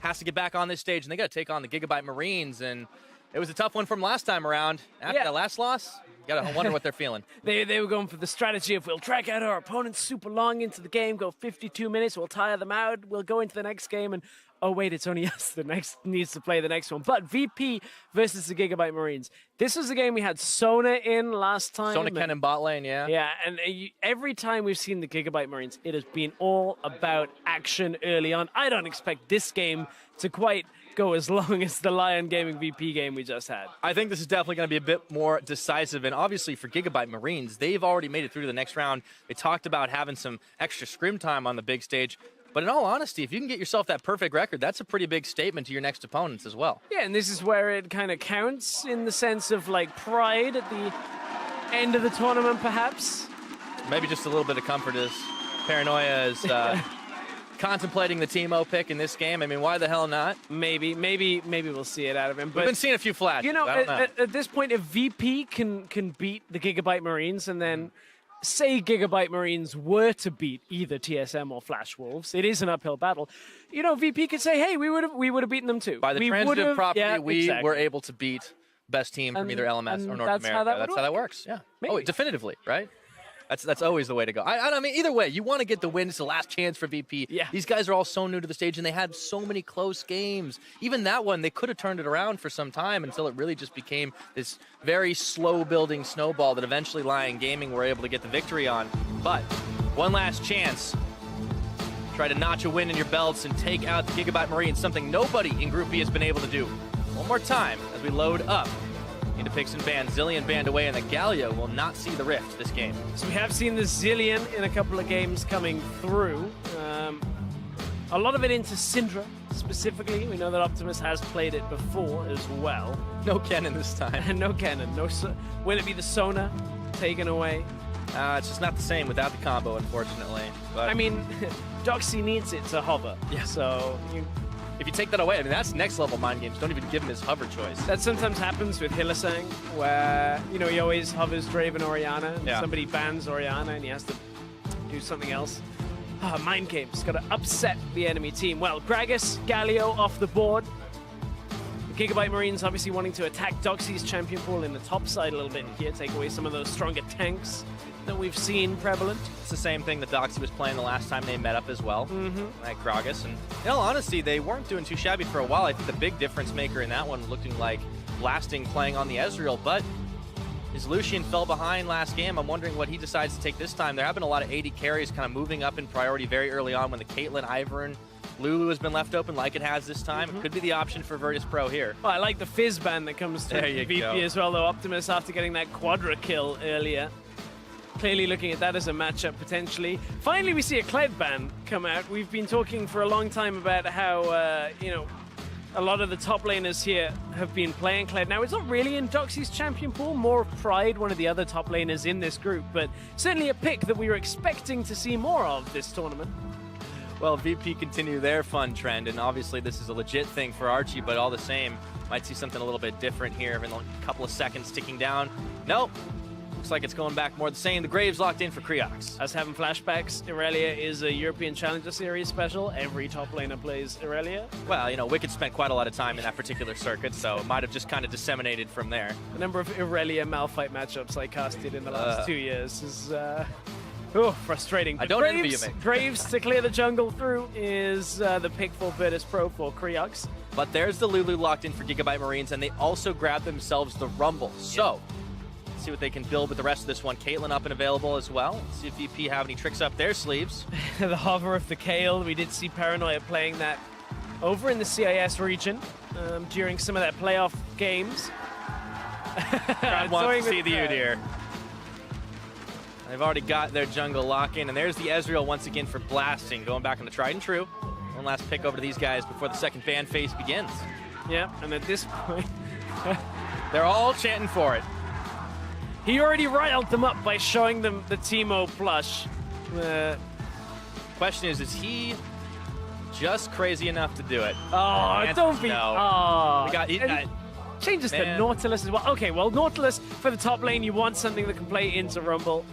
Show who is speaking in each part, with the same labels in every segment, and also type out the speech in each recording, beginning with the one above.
Speaker 1: has to get back on this stage, and they got to take on the Gigabyte Marines, and it was a tough one from last time around. After that last loss, you got to wonder what they're feeling.
Speaker 2: They were going for the strategy of we'll drag out our opponents super long into the game, go 52 minutes, we'll tire them out, we'll go into the next game, and oh wait, it's only us that needs to play the next one. But VP versus the Gigabyte Marines. This was the game we had Sona in last time.
Speaker 1: Sona, Ken, and bot lane, yeah.
Speaker 2: Yeah, and every time we've seen the Gigabyte Marines, it has been all about action early on. I don't expect this game to quite go as long as the Lion Gaming VP game we just had.
Speaker 1: I think this is definitely going to be a bit more decisive, and obviously for Gigabyte Marines, they've already made it through to the next round. They talked about having some extra scrim time on the big stage. But in all honesty, if you can get yourself that perfect record, that's a pretty big statement to your next opponents as well.
Speaker 2: Yeah, and this is where it kind of counts in the sense of like pride at the end of the tournament, perhaps.
Speaker 1: Maybe just a little bit of comfort as Paranoia is contemplating the Teemo pick in this game. I mean, why the hell not?
Speaker 2: Maybe we'll see it out of him. But
Speaker 1: we've been seeing a few flashes.
Speaker 2: You know, at this point, if VP can beat the Gigabyte Marines and then say Gigabyte Marines were to beat either TSM or Flash Wolves, it is an uphill battle. You know, VP could say, hey, we would have beaten them too.
Speaker 1: By the transitive property, we were able to beat best team from either LMS or North America. That's how that works. Yeah. Maybe. Oh, definitively, right? That's always the way to go. I mean, either way, you want to get the win. It's the last chance for VP.
Speaker 2: Yeah.
Speaker 1: These guys are all so new to the stage, and they had so many close games. Even that one, they could have turned it around for some time until it really just became this very slow-building snowball that eventually Lion Gaming were able to get the victory on. But one last chance. Try to notch a win in your belts and take out the Gigabyte Marines, something nobody in Group B has been able to do. One more time as we load up into picks and bans. Zillion banned away, and the Galio will not see the rift this game.
Speaker 2: So we have seen the Zillion in a couple of games coming through. A lot of it into Syndra, specifically. We know that Optimus has played it before as well.
Speaker 1: No Cannon this time.
Speaker 2: No Cannon. Will it be the Sona taken away?
Speaker 1: It's just not the same without the combo, unfortunately. But
Speaker 2: I mean, Doxy needs it to hover.
Speaker 1: Yeah.
Speaker 2: So
Speaker 1: if you take that away, I mean, that's next level mind games. Don't even give him his hover choice.
Speaker 2: That sometimes happens with Hillisang, where, you know, he always hovers Draven Orianna, and somebody bans Orianna, and he has to do something else. Mind games, got to upset the enemy team. Well, Gragas, Galio off the board. The Gigabyte Marines obviously wanting to attack Doxy's champion pool in the top side a little bit here, take away some of those stronger tanks that we've seen prevalent.
Speaker 1: It's the same thing that Doxy was playing the last time they met up as well, like Gragas. And in all honesty, they weren't doing too shabby for a while. I think the big difference maker in that one looking like Blasting playing on the Ezreal, but his Lucian fell behind last game. I'm wondering what he decides to take this time. There have been a lot of AD carries kind of moving up in priority very early on when the Caitlyn, Ivern, Lulu has been left open like it has this time. It could be the option for Virtus.Pro here.
Speaker 2: Well, I like the Fizz ban that comes through VP as well, though. Optimus, after getting that quadra kill earlier, clearly looking at that as a matchup potentially. Finally, we see a Kled ban come out. We've been talking for a long time about how, you know, a lot of the top laners here have been playing Kled. Now, it's not really in Doxy's champion pool, more of Pride, one of the other top laners in this group, but certainly a pick that we were expecting to see more of this tournament.
Speaker 1: Well, VP continue their fun trend, and obviously this is a legit thing for Archie, but all the same, might see something a little bit different here in a couple of seconds ticking down. Nope. Looks like it's going back more the same. The Graves locked in for Creox.
Speaker 2: I was having flashbacks. Irelia is a European Challenger Series special. Every top laner plays Irelia.
Speaker 1: Well, you know, Wicked spent quite a lot of time in that particular circuit, so it might have just kind of disseminated from there.
Speaker 2: The number of Irelia Malphite matchups I casted in the last 2 years is frustrating. But
Speaker 1: I don't envy you, mate.
Speaker 2: Graves to clear the jungle through is the pick for Virtus.Pro for Creox.
Speaker 1: But there's the Lulu locked in for Gigabyte Marines, and they also grabbed themselves the Rumble. So, see what they can build with the rest of this one. Caitlyn up and available as well. Let's see if VP have any tricks up their sleeves.
Speaker 2: The hover of the Kale. We did see Paranoia playing that over in the CIS region during some of their playoff games.
Speaker 1: Crowd wants to see the Udyr. They've already got their jungle lock-in, and there's the Ezreal once again for Blasting, going back on the tried and true. One last pick over to these guys before the second ban phase begins.
Speaker 2: Yeah, and at this point...
Speaker 1: they're all chanting for it.
Speaker 2: He already riled them up by showing them the Teemo plush.
Speaker 1: Question is he just crazy enough to do it?
Speaker 2: Oh, don't be...
Speaker 1: No.
Speaker 2: Oh. Changes to Nautilus as well. Okay, well, Nautilus, for the top lane, you want something that can play into Rumble.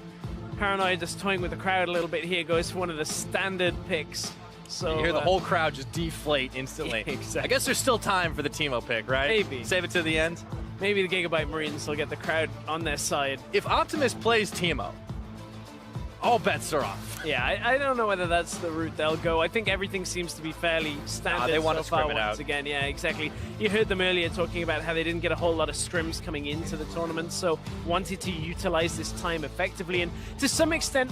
Speaker 2: Paranoia just toying with the crowd a little bit here, goes for one of the standard picks So
Speaker 1: you hear the whole crowd just deflate instantly.
Speaker 2: Exactly.
Speaker 1: I guess there's still time for the Teemo pick, right?
Speaker 2: Maybe.
Speaker 1: Save it to the end.
Speaker 2: Maybe the Gigabyte Marines will get the crowd on their side.
Speaker 1: If Optimus plays Teemo, all bets are off.
Speaker 2: Yeah, I don't know whether that's the route they'll go. I think everything seems to be fairly standard
Speaker 1: they want
Speaker 2: so
Speaker 1: to
Speaker 2: far
Speaker 1: scrim it
Speaker 2: once
Speaker 1: out.
Speaker 2: again. Yeah, exactly. You heard them earlier talking about how they didn't get a whole lot of scrims coming into the tournament, so wanted to utilize this time effectively. And to some extent,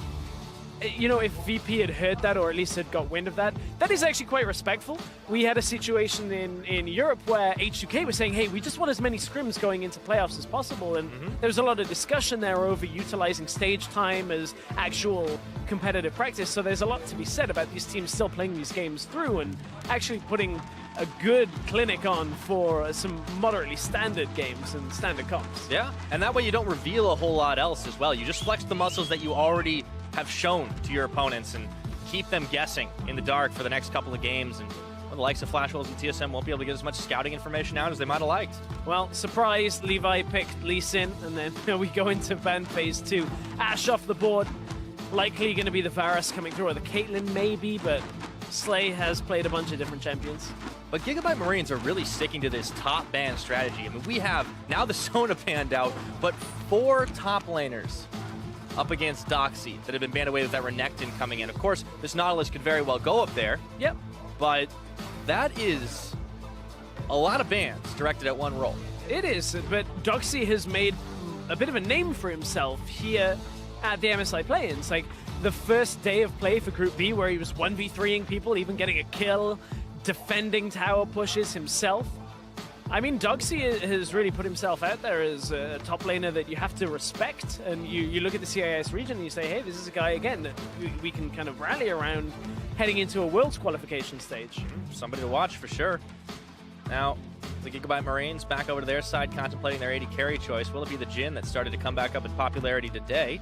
Speaker 2: you know, if VP had heard that, or at least had got wind of that, that is actually quite respectful. We had a situation in Europe where H2K was saying, hey, we just want as many scrims going into playoffs as possible, and there was a lot of discussion there over utilizing stage time as actual competitive practice, so there's a lot to be said about these teams still playing these games through and actually putting a good clinic on for some moderately standard games and standard comps.
Speaker 1: Yeah, and that way you don't reveal a whole lot else as well. You just flex the muscles that you already have shown to your opponents and keep them guessing in the dark for the next couple of games. And well, the likes of Flash Wolves and TSM won't be able to get as much scouting information out as they might have liked.
Speaker 2: Well, surprise, Levi picked Lee Sin, and then we go into ban phase 2. Ashe off the board. Likely going to be the Varus coming through, or the Caitlyn maybe, but Slay has played a bunch of different champions.
Speaker 1: But Gigabyte Marines are really sticking to this top ban strategy. I mean, we have now the Sona banned out, but 4 top laners up against Doxy that have been banned away with that Renekton coming in. Of course, this Nautilus could very well go up there.
Speaker 2: Yep.
Speaker 1: But that is a lot of bans directed at one role.
Speaker 2: It is, but Doxy has made a bit of a name for himself here at the MSI play-ins. Like, the first day of play for Group B where he was 1v3ing people, even getting a kill, defending tower pushes himself. I mean, Doxy has really put himself out there as a top laner that you have to respect, and you look at the CIS region and you say, hey, this is a guy, again, that we can kind of rally around heading into a Worlds qualification stage.
Speaker 1: Somebody to watch for sure. Now, the Gigabyte Marines back over to their side, contemplating their AD carry choice. Will it be the Jhin that started to come back up in popularity today?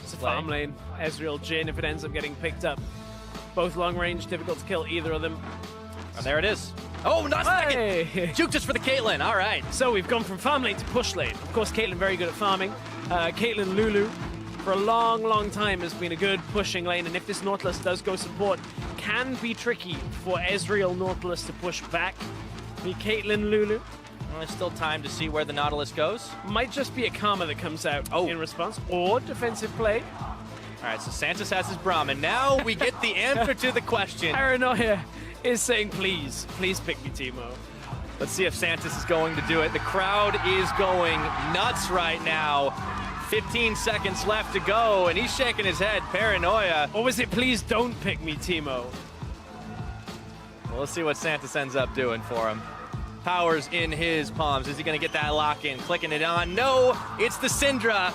Speaker 2: It's a farm lane, Ezreal, Jhin, if it ends up getting picked up. Both long range, difficult to kill either of them.
Speaker 1: And there it is. Oh, not second! Juke just for the Caitlyn, all right.
Speaker 2: So we've gone from farm lane to push lane. Of course, Caitlyn very good at farming. Caitlyn Lulu, for a long, long time, has been a good pushing lane, and if this Nautilus does go support, can be tricky for Ezreal Nautilus to push back. The Caitlyn Lulu.
Speaker 1: Well, there's still time to see where the Nautilus goes.
Speaker 2: Might just be a Karma that comes out in response, or defensive play.
Speaker 1: All right, so Santos has his Brahmin. Now we get the answer to the question.
Speaker 2: Paranoia is saying, please pick me, Teemo.
Speaker 1: Let's see if Santos is going to do it. The crowd is going nuts right now. 15 seconds left to go, and he's shaking his head. Paranoia.
Speaker 2: Or was it, please don't pick me, Teemo?
Speaker 1: Well, let's see what Santos ends up doing for him. Power's in his palms. Is he going to get that lock in? Clicking it on. No, it's the Syndra.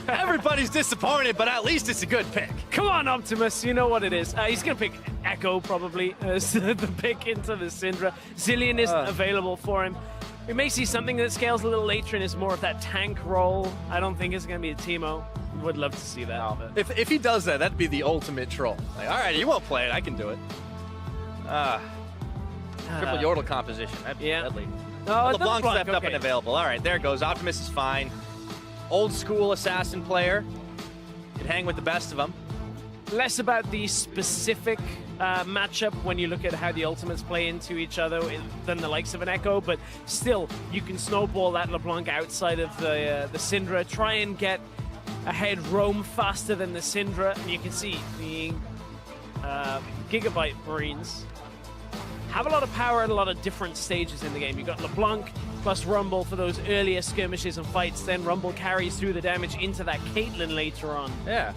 Speaker 1: Everybody's disappointed, but at least it's a good pick.
Speaker 2: Come on, Optimus. You know what it is. He's going to pick Echo, probably, as the pick into the Syndra. Zillion isn't available for him. We may see something that scales a little later and is more of that tank role. I don't think it's going to be a Teemo. Would love to see that.
Speaker 1: No. If he does that, that'd be the ultimate troll. Like, all right, you won't play it. I can do it. Triple Yordle composition. That'd be deadly.
Speaker 2: Oh,
Speaker 1: LeBlanc stepped up and available. All right, there it goes. Optimus is fine. Old school assassin player. Could hang with the best of them.
Speaker 2: Less about the specific matchup when you look at how the ultimates play into each other than the likes of an Echo, but still, you can snowball that LeBlanc outside of the Syndra, try and get ahead, roam faster than the Syndra, and you can see the Gigabyte Marines have a lot of power at a lot of different stages in the game. You've got LeBlanc plus Rumble for those earlier skirmishes and fights, then Rumble carries through the damage into that Caitlyn later on.
Speaker 1: Yeah.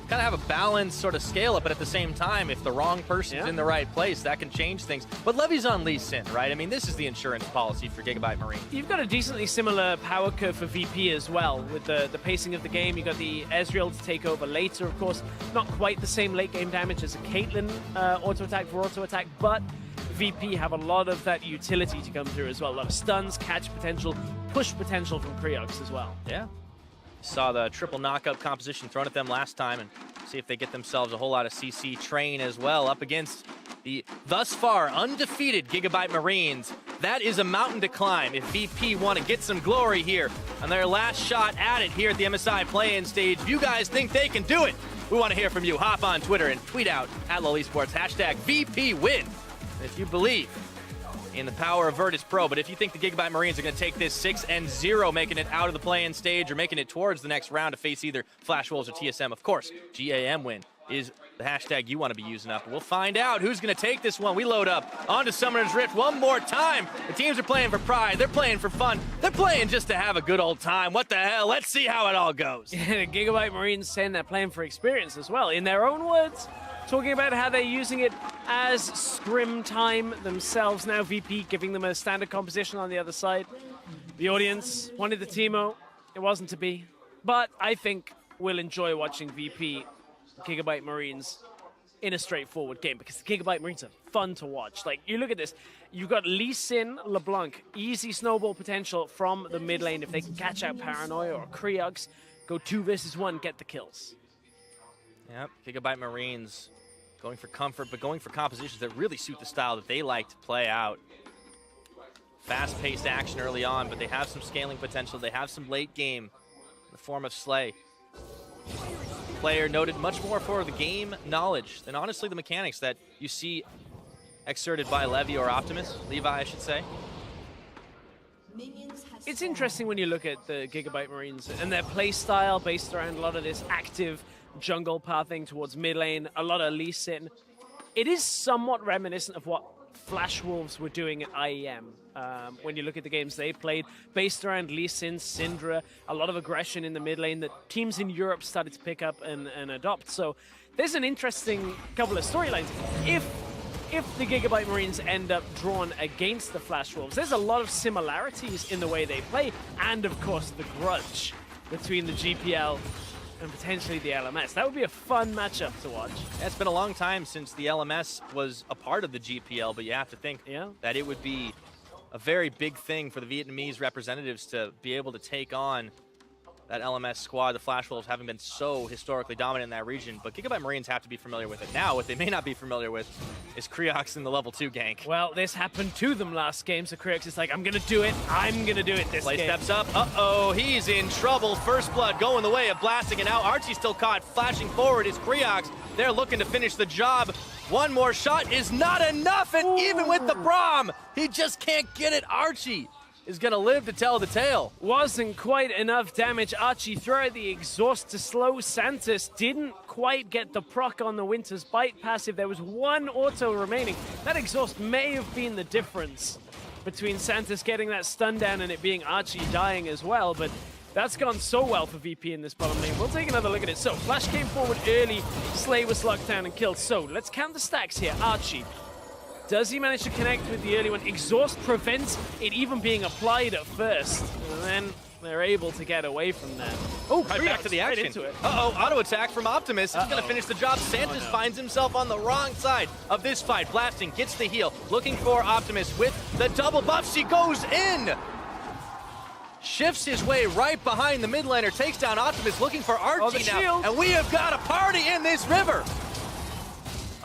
Speaker 1: Kind of have a balanced sort of scale up, but at the same time, if the wrong person's in the right place, that can change things. But Levy's on Lee Sin, right? I mean, this is the insurance policy for Gigabyte Marine.
Speaker 2: You've got a decently similar power curve for VP as well, with the pacing of the game. You've got the Ezreal to take over later, of course. Not quite the same late game damage as a Caitlyn auto-attack for auto-attack, but VP have a lot of that utility to come through as well. A lot of stuns, catch potential, push potential from Creox as well.
Speaker 1: Yeah. Saw the triple knockout composition thrown at them last time, and see if they get themselves a whole lot of CC. Train as well up against the thus far undefeated Gigabyte Marines. That is a mountain to climb if VP want to get some glory here on their last shot at it here at the MSI play-in stage. If you guys think they can do it, we want to hear from you. Hop on Twitter and tweet out at LOL Esports, #VPWin. If you believe in the power of Virtus.Pro, but if you think the Gigabyte Marines are going to take this 6-0, making it out of the play-in stage or making it towards the next round to face either Flash Wolves or TSM, of course, GAM win is the hashtag you want to be using up. We'll find out who's going to take this one. We load up onto Summoner's Rift one more time. The teams are playing for pride. They're playing for fun. They're playing just to have a good old time. What the hell? Let's see how it all goes.
Speaker 2: Yeah, the Gigabyte Marines saying they're playing for experience as well. In their own words, talking about how they're using it as scrim time themselves. Now VP giving them a standard composition on the other side. The audience wanted the Teemo. It wasn't to be. But I think we'll enjoy watching VP Gigabyte Marines in a straightforward game because the Gigabyte Marines are fun to watch. Like, you look at this, you've got Lee Sin, LeBlanc, easy snowball potential from the mid lane if they can catch out Paranoia or Creox, go 2 versus 1, get the kills.
Speaker 1: Yep, Gigabyte Marines going for comfort, but going for compositions that really suit the style that they like to play out. Fast-paced action early on, but they have some scaling potential. They have some late game in the form of Slay. Player noted much more for the game knowledge than honestly the mechanics that you see exerted by Levi or Optimus. Levi, I should say.
Speaker 2: It's interesting when you look at the Gigabyte Marines and their play style based around a lot of this active jungle pathing towards mid lane, a lot of Lee Sin. It is somewhat reminiscent of what Flash Wolves were doing at IEM. When you look at the games they played, based around Lee Sin, Syndra, a lot of aggression in the mid lane that teams in Europe started to pick up and adopt. So there's an interesting couple of storylines. If the Gigabyte Marines end up drawn against the Flash Wolves, there's a lot of similarities in the way they play, and of course the grudge between the GPL and potentially the LMS. That would be a fun matchup to watch.
Speaker 1: Yeah, it's been a long time since the LMS was a part of the GPL, but you have to think that it would be a very big thing for the Vietnamese representatives to be able to take on that LMS squad. The Flash Wolves having been so historically dominant in that region, but Gigabyte Marines have to be familiar with it. Now, what they may not be familiar with is Creox in the level 2 gank.
Speaker 2: Well, this happened to them last game, so Creox is like, I'm gonna do it this
Speaker 1: Play
Speaker 2: game.
Speaker 1: steps up, uh-oh, he's in trouble. First blood going the way of blasting, and now Archie's still caught. Flashing forward is Creox. They're looking to finish the job. One more shot is not enough, and even with the Braum, he just can't get it. Archie is gonna live to tell the tale.
Speaker 2: Wasn't quite enough damage. Archie threw out the exhaust to slow Santos. Didn't quite get the proc on the Winter's Bite passive. There was one auto remaining. That exhaust may have been the difference between Santos getting that stun down and it being Archie dying as well, but that's gone so well for VP in this bottom lane. We'll take another look at it. So, Flash came forward early. Slay was locked down and killed. So, let's count the stacks here. Archie. Does he manage to connect with the early one? Exhaust prevents it even being applied at first. And then they're able to get away from that.
Speaker 1: Oh, right back to the action.
Speaker 2: Right into it.
Speaker 1: Uh-oh, auto attack from Optimus. He's going to finish the job. Santos finds himself on the wrong side of this fight. Blasting, gets the heal. Looking for Optimus with the double buff. She goes in. Shifts his way right behind the mid laner. Takes down Optimus, looking for Archie now.
Speaker 2: Shield.
Speaker 1: And we have got a party in this river.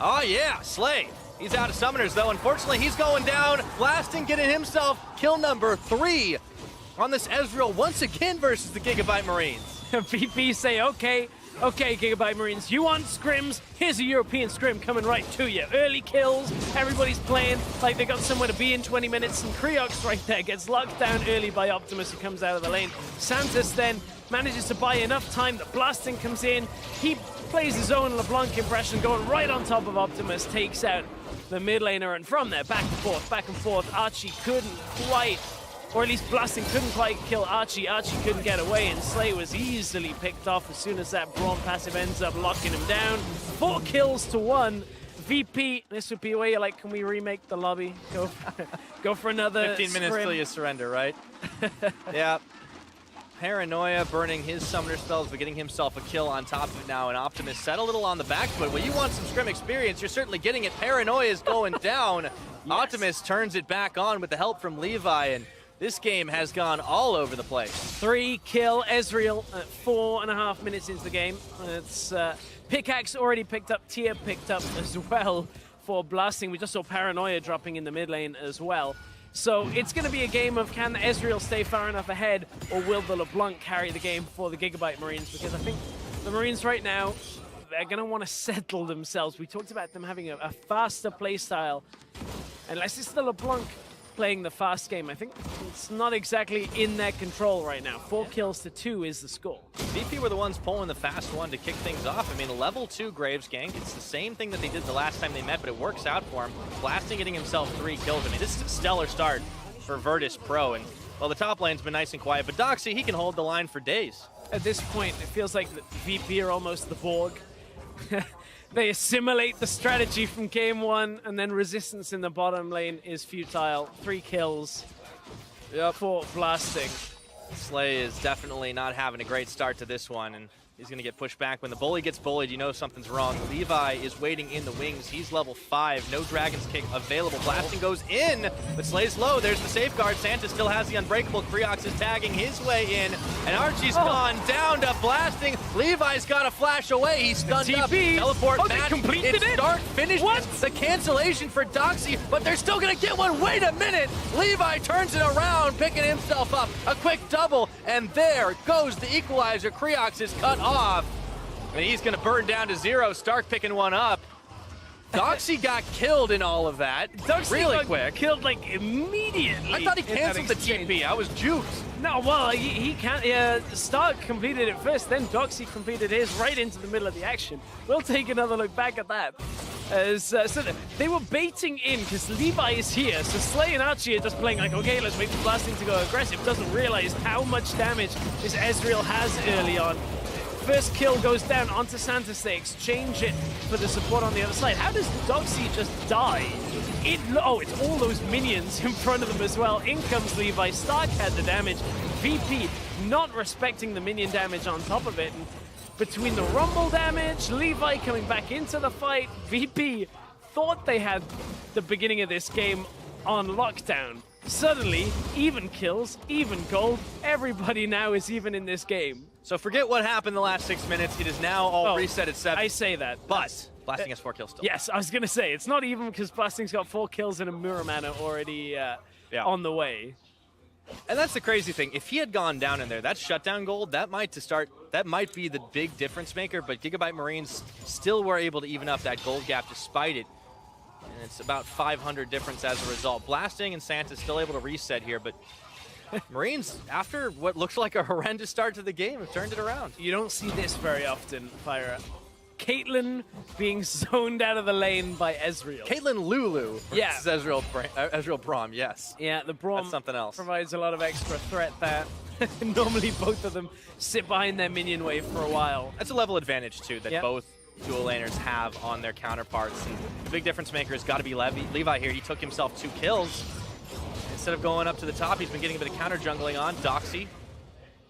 Speaker 1: Oh, yeah, Slay. He's out of summoners, though. Unfortunately, he's going down. Blasting, getting himself kill number 3 on this Ezreal once again versus the Gigabyte Marines.
Speaker 2: VP say, okay, Gigabyte Marines, you want scrims? Here's a European scrim coming right to you. Early kills, everybody's playing like they got somewhere to be in 20 minutes, and Creox right there gets locked down early by Optimus, who comes out of the lane. Santos then manages to buy enough time that Blasting comes in. He plays his own LeBlanc impression, going right on top of Optimus, takes out the mid laner, and from there, back and forth, Archie couldn't quite, or at least Blasting couldn't quite kill Archie. Archie couldn't get away, and Slay was easily picked off as soon as that Braum passive ends up locking him down. 4 kills to 1. VP, this would be a way you're like, can we remake the lobby? Go for another
Speaker 1: 15 minutes till you surrender, right? Yeah. Paranoia burning his summoner spells, but getting himself a kill on top of it now. And Optimus set a little on the back foot. Well, you want some scrim experience, you're certainly getting it. Paranoia is going down. Yes. Optimus turns it back on with the help from Levi, and this game has gone all over the place.
Speaker 2: 3 kill Ezreal at 4.5 minutes into the game. It's Pickaxe already picked up, Tia picked up as well. for Blasting. We just saw Paranoia dropping in the mid lane as well. So it's going to be a game of can Ezreal stay far enough ahead, or will the LeBlanc carry the game for the Gigabyte Marines? Because I think the Marines right now, they're going to want to settle themselves. We talked about them having a faster play style. Unless it's the LeBlanc playing the fast game, I think it's not exactly in their control right now. 4 kills to 2 is the score.
Speaker 1: VP were the ones pulling the fast one to kick things off. I mean, level 2 Graves gank, it's the same thing that they did the last time they met, but it works out for him. Blasting getting himself 3 kills. I mean, this is a stellar start for Virtus.Pro, and well, the top lane's been nice and quiet, but Doxy, he can hold the line for days.
Speaker 2: At this point, it feels like the VP are almost the Borg. They assimilate the strategy from game 1, and then resistance in the bottom lane is futile. 3 kills for Blasting.
Speaker 1: Slay is definitely not having a great start to this one, and he's going to get pushed back. When the bully gets bullied, you know something's wrong. Levi is waiting in the wings. He's level 5. No Dragon's Kick available. Blasting goes in, but Slay's low. There's the safeguard. Santa still has the Unbreakable. Creox is tagging his way in, and Archie's gone down to Blasting. Levi's got to flash away. He's stunned up. Teleport match.
Speaker 2: They completed it?
Speaker 1: Stark finished
Speaker 2: what?
Speaker 1: The cancellation for Doxy, but they're still going to get one. Wait a minute. Levi turns it around, picking himself up. A quick double, and there goes the equalizer. Creox is cut off, and he's going to burn down to 0. Stark picking one up. Doxy got killed in all of that.
Speaker 2: Doxy
Speaker 1: really
Speaker 2: got
Speaker 1: quick.
Speaker 2: Killed like immediately.
Speaker 1: I thought he canceled the TP. I was juked.
Speaker 2: No, well, he can't. Stark completed it first, then Doxy completed his right into the middle of the action. We'll take another look back at that. So they were baiting in because Levi is here, so Slay and Archie are just playing like, okay, let's wait for Blasting to go aggressive. Doesn't realize how much damage this Ezreal has early on. First kill goes down onto Santos. They exchange it for the support on the other side. How does Doxy just die? Oh, it's all those minions in front of them as well. In comes Levi. Stark had the damage. VP not respecting the minion damage on top of it. And between the Rumble damage, Levi coming back into the fight, VP thought they had the beginning of this game on lockdown. Suddenly, even kills, even gold. Everybody now is even in this game.
Speaker 1: So forget what happened the last 6 minutes. It is now all reset at 7.
Speaker 2: I say that.
Speaker 1: But Blasting has 4 kills still.
Speaker 2: Yes, I was going to say, it's not even because Blasting's got 4 kills and a Muramana already on the way.
Speaker 1: And that's the crazy thing. If he had gone down in there, that shutdown gold, that might be the big difference maker, but Gigabyte Marines still were able to even up that gold gap despite it. And it's about 500 difference as a result. Blasting and Santa's still able to reset here, but Marines, after what looks like a horrendous start to the game, have turned it around.
Speaker 2: You don't see this very often, Fyra. Caitlyn being zoned out of the lane by Ezreal.
Speaker 1: Caitlyn Lulu versus Ezreal Braum, yes.
Speaker 2: Yeah, the Braum
Speaker 1: That's something else.
Speaker 2: Provides a lot of extra threat there. Normally both of them sit behind their minion wave for a while.
Speaker 1: That's a level advantage, too, that both dual laners have on their counterparts. And the big difference maker has got to be Levi here. He took himself 2 kills. Instead of going up to the top, he's been getting a bit of counter jungling on. Doxy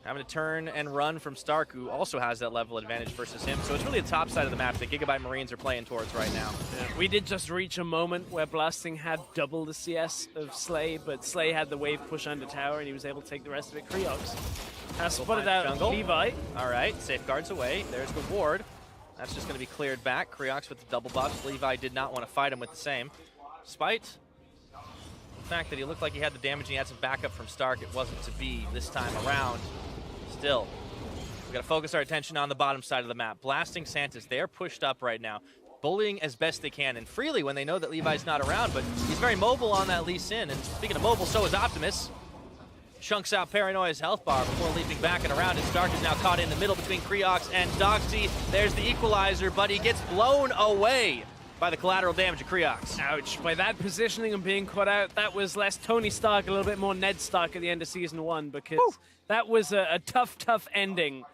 Speaker 1: having to turn and run from Stark, who also has that level advantage versus him. So it's really the top side of the map that Gigabyte Marines are playing towards right now.
Speaker 2: Yeah. We did just reach a moment where Blasting had double the CS of Slay, but Slay had the wave push under tower, and he was able to take the rest of it. Creox has spotted out jungle. Levi.
Speaker 1: All right, safeguards away. There's the ward. That's just going to be cleared back. Creox with the double buffs. Levi did not want to fight him with the same. Despite the fact that he looked like he had the damage and he had some backup from Stark, it wasn't to be this time around. Still, we've got to focus our attention on the bottom side of the map. Blasting Santos, they're pushed up right now, bullying as best they can and freely when they know that Levi's not around, but he's very mobile on that Lee Sin. And speaking of mobile, so is Optimus. Chunks out Paranoia's health bar before leaping back and around, and Stark is now caught in the middle between Creox and Doxy. There's the equalizer, but he gets blown away by the collateral damage of Creox.
Speaker 2: Ouch. By that positioning and being caught out, that was less Tony Stark, a little bit more Ned Stark at the end of Season 1, because that was a tough ending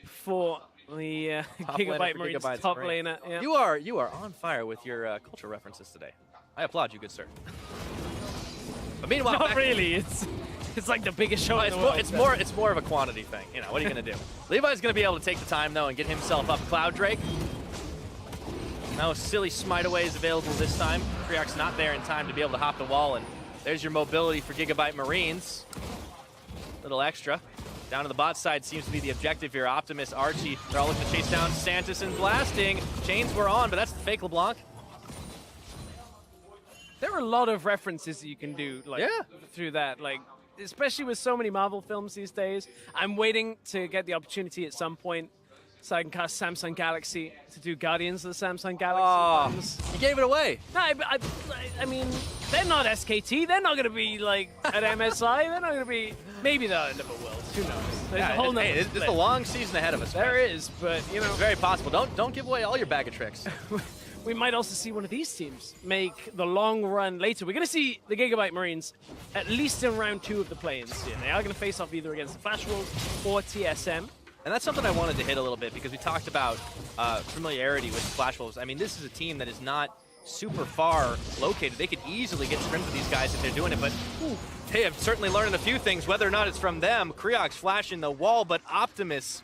Speaker 2: for the Gigabyte Marines top laner. Yeah.
Speaker 1: You are on fire with your culture references today. I applaud you, good sir. But meanwhile,
Speaker 2: not really. It's like the biggest show in the world.
Speaker 1: It's more of a quantity thing. You know, what are you going to do? Levi's going to be able to take the time, though, and get himself up Cloud Drake. No silly smite away is available this time. Creox not there in time to be able to hop the wall, and there's your mobility for Gigabyte Marines. Little extra. Down to the bot side seems to be the objective here. Optimus, Archie, they're all looking to chase down Santos and Blasting. Chains were on, but that's the fake LeBlanc.
Speaker 2: There are a lot of references that you can do through that, like especially with so many Marvel films these days. I'm waiting to get the opportunity at some point so I can cast Samsung Galaxy to do Guardians of the Samsung Galaxy films.
Speaker 1: You gave it away.
Speaker 2: No, I mean, they're not SKT. They're not going to be like at MSI. They're not going to be. Maybe they'll end up at Worlds. Who knows? There's a whole nother
Speaker 1: there's a long season ahead of us.
Speaker 2: There is, but you know,
Speaker 1: it's very possible. Don't give away all your bag of tricks.
Speaker 2: We might also see one of these teams make the long run later. We're going to see the Gigabyte Marines at least in round 2 of the play-ins. Yeah, they are going to face off either against the Flash Wolves or TSM.
Speaker 1: And that's something I wanted to hit a little bit because we talked about familiarity with Flash Wolves. I mean, this is a team that is not super far located. They could easily get scrims with these guys if they're doing it, but they have certainly learned a few things, whether or not it's from them. Creox flashing the wall, but Optimus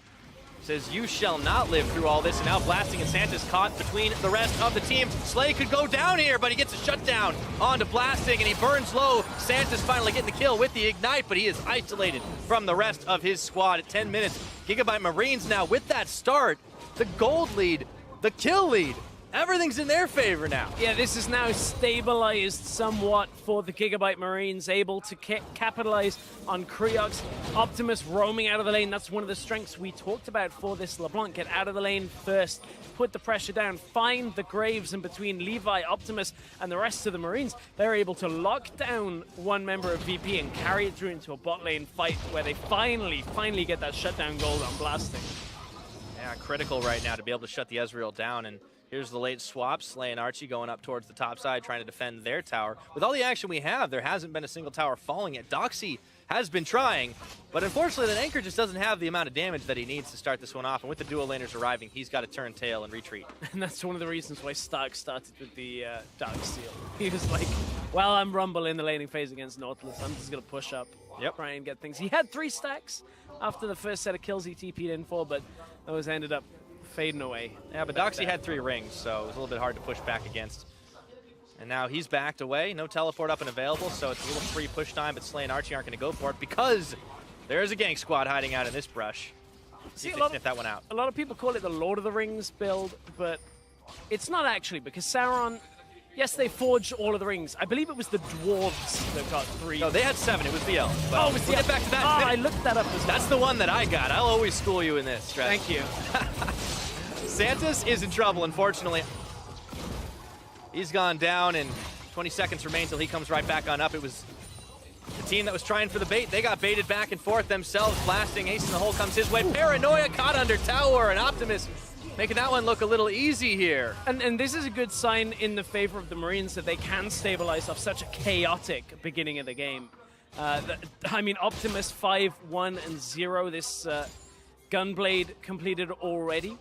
Speaker 1: says, you shall not live through all this. And now Blasting and Santa's caught between the rest of the team. Slay could go down here, but he gets a shutdown onto Blasting, and he burns low. Santa's finally getting the kill with the Ignite, but he is isolated from the rest of his squad at 10 minutes. Gigabyte Marines now with that start, the gold lead, the kill lead. Everything's in their favor now.
Speaker 2: Yeah, this is now stabilized somewhat for the Gigabyte Marines, able to capitalize on Creox. Optimus roaming out of the lane. That's one of the strengths we talked about for this LeBlanc. Get out of the lane first, put the pressure down, find the graves in between Levi, Optimus, and the rest of the Marines. They're able to lock down one member of VP and carry it through into a bot lane fight where they finally get that shutdown gold on Blasting.
Speaker 1: Yeah, critical right now to be able to shut the Ezreal down. And here's the late swap. Slay and Archie going up towards the top side, trying to defend their tower. With all the action we have, there hasn't been a single tower falling yet. Doxy has been trying, but unfortunately, that Anchor just doesn't have the amount of damage that he needs to start this one off. And with the dual laners arriving, he's got to turn tail and retreat. And
Speaker 2: that's one of the reasons why Stark started with the Dark Seal. He was like, well, I'm Rumble in the laning phase against Nautilus. I'm just going to push up, try and get things. He had 3 stacks after the first set of kills he TP'd in for, but those ended up fading away.
Speaker 1: Yeah, but Doxy had 3 rings, so it was a little bit hard to push back against. And now he's backed away. No teleport up and available, so it's a little free push time, but Slay and Archie aren't going to go for it because there's a gank squad hiding out in this brush. See if they sniff that one out.
Speaker 2: A lot of people call it the Lord of the Rings build, but it's not actually, because Sauron, yes, they forged all of the rings. I believe it was the dwarves that got 3.
Speaker 1: No, they had 7. It was the elves.
Speaker 2: Oh, it was the elves. We'll get back to that. I looked that up as well.
Speaker 1: That's the one that I got. I'll always school you in this, Trent.
Speaker 2: Thank you.
Speaker 1: Santos is in trouble, unfortunately. He's gone down, and 20 seconds remain till he comes right back on up. It was the team that was trying for the bait. They got baited back and forth themselves. Blasting, Ace in the hole comes his way. Paranoia caught under tower, and Optimus making that one look a little easy here.
Speaker 2: And this is a good sign in the favor of the Marines that they can stabilize off such a chaotic beginning of the game. I mean, Optimus 5-1-0. This Gunblade completed already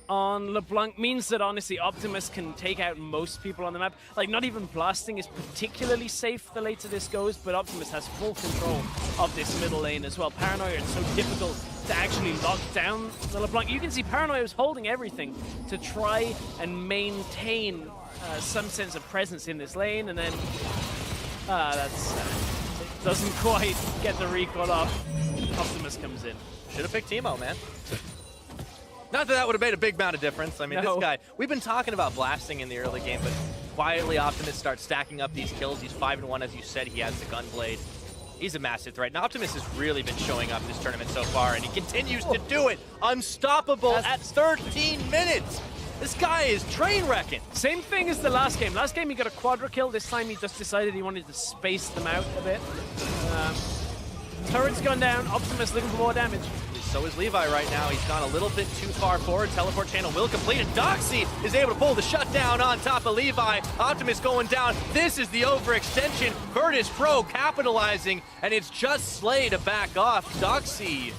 Speaker 2: on LeBlanc means that honestly Optimus can take out most people on the map. Like, not even Blasting is particularly safe the later this goes, but Optimus has full control of this middle lane as well. Paranoia is so difficult to actually lock down the LeBlanc. You can see Paranoia is holding everything to try and maintain some sense of presence in this lane, and then that's it doesn't quite get the recall off. Optimus comes in.
Speaker 1: Should have picked Teemo, man. Not that that would have made a big amount of difference. I mean, this guy, we've been talking about Blasting in the early game, but quietly Optimus starts stacking up these kills. He's 5-1, as you said. He has the Gunblade. He's a massive threat. And Optimus has really been showing up this tournament so far, and he continues to do it. Unstoppable at 13 minutes. This guy is train wrecking.
Speaker 2: Same thing as the last game. Last game he got a quadra kill. This time he just decided he wanted to space them out a bit. Turret's gone down. Optimus looking for more damage.
Speaker 1: So is Levi right now. He's gone a little bit too far forward. Teleport channel will complete, and Doxy is able to pull the shutdown on top of Levi. Optimus going down. This is the overextension. Virtus.Pro capitalizing, and it's just Slay to back off. Doxy,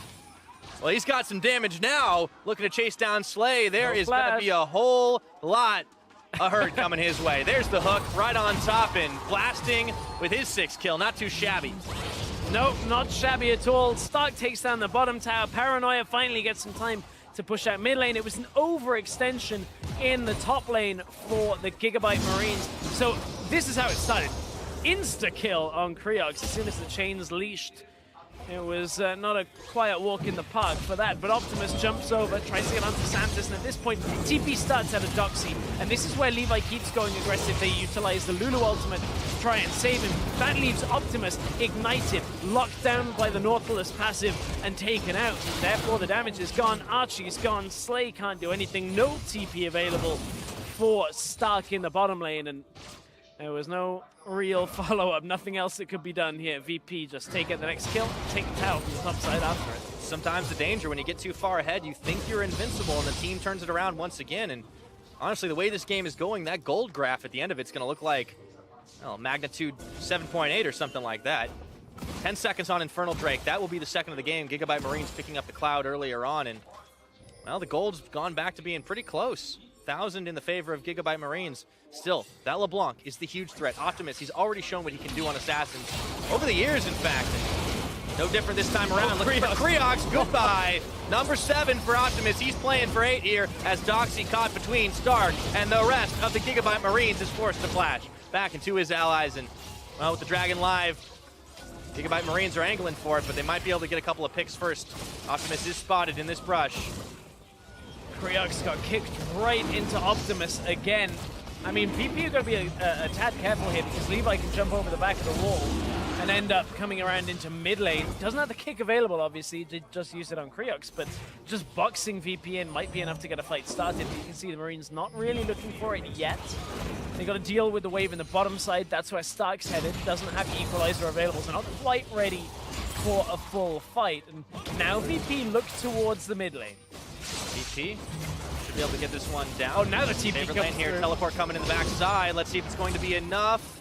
Speaker 1: well, he's got some damage now. Looking to chase down Slay. There is going to be a whole lot of hurt coming his way. There's the hook right on top, and Blasting with his 6th kill. Not too shabby.
Speaker 2: Nope, not shabby at all. Stark takes down the bottom tower. Paranoia finally gets some time to push out mid lane. It was an overextension in the top lane for the Gigabyte Marines. So this is how it started. Insta-kill on Creox as soon as the chains leashed. It was not a quiet walk in the park for that, but Optimus jumps over, tries to get onto Santos, and at this point, TP starts out of Doxy, and this is where Levi keeps going aggressive. They utilize the Lulu ultimate to try and save him. That leaves Optimus ignited, locked down by the Nautilus passive, and taken out. Therefore, the damage is gone, Archie's gone, Slay can't do anything, no TP available for Stark in the bottom lane, and there was no real follow-up, nothing else that could be done here. VP just take it the next kill, take the tower from the top side after it.
Speaker 1: Sometimes the danger, when you get too far ahead, you think you're invincible, and the team turns it around once again. And honestly, the way this game is going, that gold graph at the end of it's going to look like, well, magnitude 7.8 or something like that. 10 seconds on Infernal Drake. That will be the second of the game. Gigabyte Marines picking up the Cloud earlier on, and, well, the gold's gone back to being pretty close. 1,000 in the favor of Gigabyte Marines. Still, that LeBlanc is the huge threat. Optimus, he's already shown what he can do on Assassins over the years, in fact. No different this time around. Looking for Creox, goodbye. Number 7 for Optimus. He's playing for 8 here as Doxy caught between Stark and the rest of the Gigabyte Marines is forced to flash back into his allies. And, well, with the Dragon live, Gigabyte Marines are angling for it, but they might be able to get a couple of picks first. Optimus is spotted in this brush.
Speaker 2: Creox got kicked right into Optimus again. I mean, VP are going to be a tad careful here because Levi can jump over the back of the wall and end up coming around into mid lane. Doesn't have the kick available, obviously, to just use it on Creox, but just boxing VP in might be enough to get a fight started. You can see the Marines not really looking for it yet. They got to deal with the wave in the bottom side. That's where Stark's headed. Doesn't have the Equalizer available, so not quite ready for a full fight. And now VP looks towards the mid lane.
Speaker 1: VP should be able to get this one down.
Speaker 2: Oh, now the TP
Speaker 1: Favorite
Speaker 2: comes
Speaker 1: lane here.
Speaker 2: through.
Speaker 1: Teleport coming in the backside. Let's see if it's going to be enough.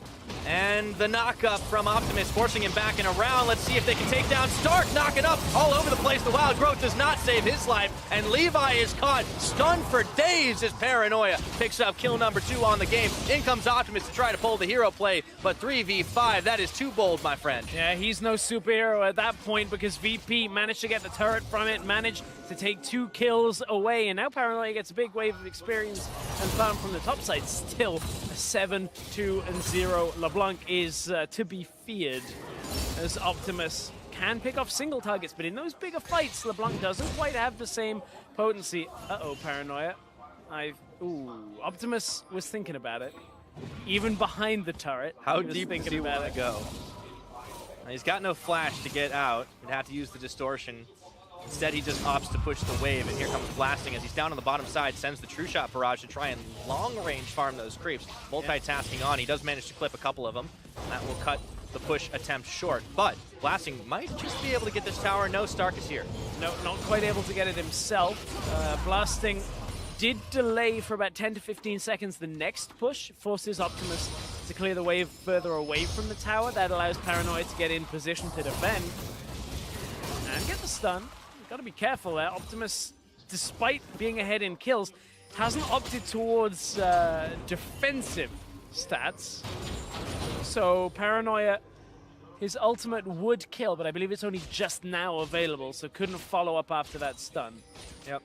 Speaker 1: And the knock-up from Optimus, forcing him back and around. Let's see if they can take down Stark, knocking up all over the place. The Wild Growth does not save his life, and Levi is caught, stunned for days as Paranoia picks up kill number 2 on the game. In comes Optimus to try to pull the hero play, but 3v5, that is too bold, my friend.
Speaker 2: Yeah, he's no superhero at that point because VP managed to get the turret from it, managed to take 2 kills away, and now Paranoia gets a big wave of experience and farm from the top side. Still a 7-2-0. LeBlanc is to be feared as Optimus can pick off single targets, but in those bigger fights, LeBlanc doesn't quite have the same potency. Uh-oh, Paranoia. Optimus was thinking about it. Even behind the turret,
Speaker 1: how deep does he want to go? He's got no flash to get out. He'd have to use the distortion. Instead, he just opts to push the wave, and here comes Blasting as he's down on the bottom side, sends the True Shot barrage to try and long-range farm those creeps. Multitasking on, he does manage to clip a couple of them. That will cut the push attempt short, but Blasting might just be able to get this tower. No, Stark is here.
Speaker 2: No, not quite able to get it himself. Blasting did delay for about 10 to 15 seconds the next push, forces Optimus to clear the wave further away from the tower. That allows Paranoia to get in position to defend and get the stun. Got to be careful there. Optimus, despite being ahead in kills, hasn't opted towards defensive stats. So Paranoia, his ultimate would kill, but I believe it's only just now available, so couldn't follow up after that stun.
Speaker 1: Yep.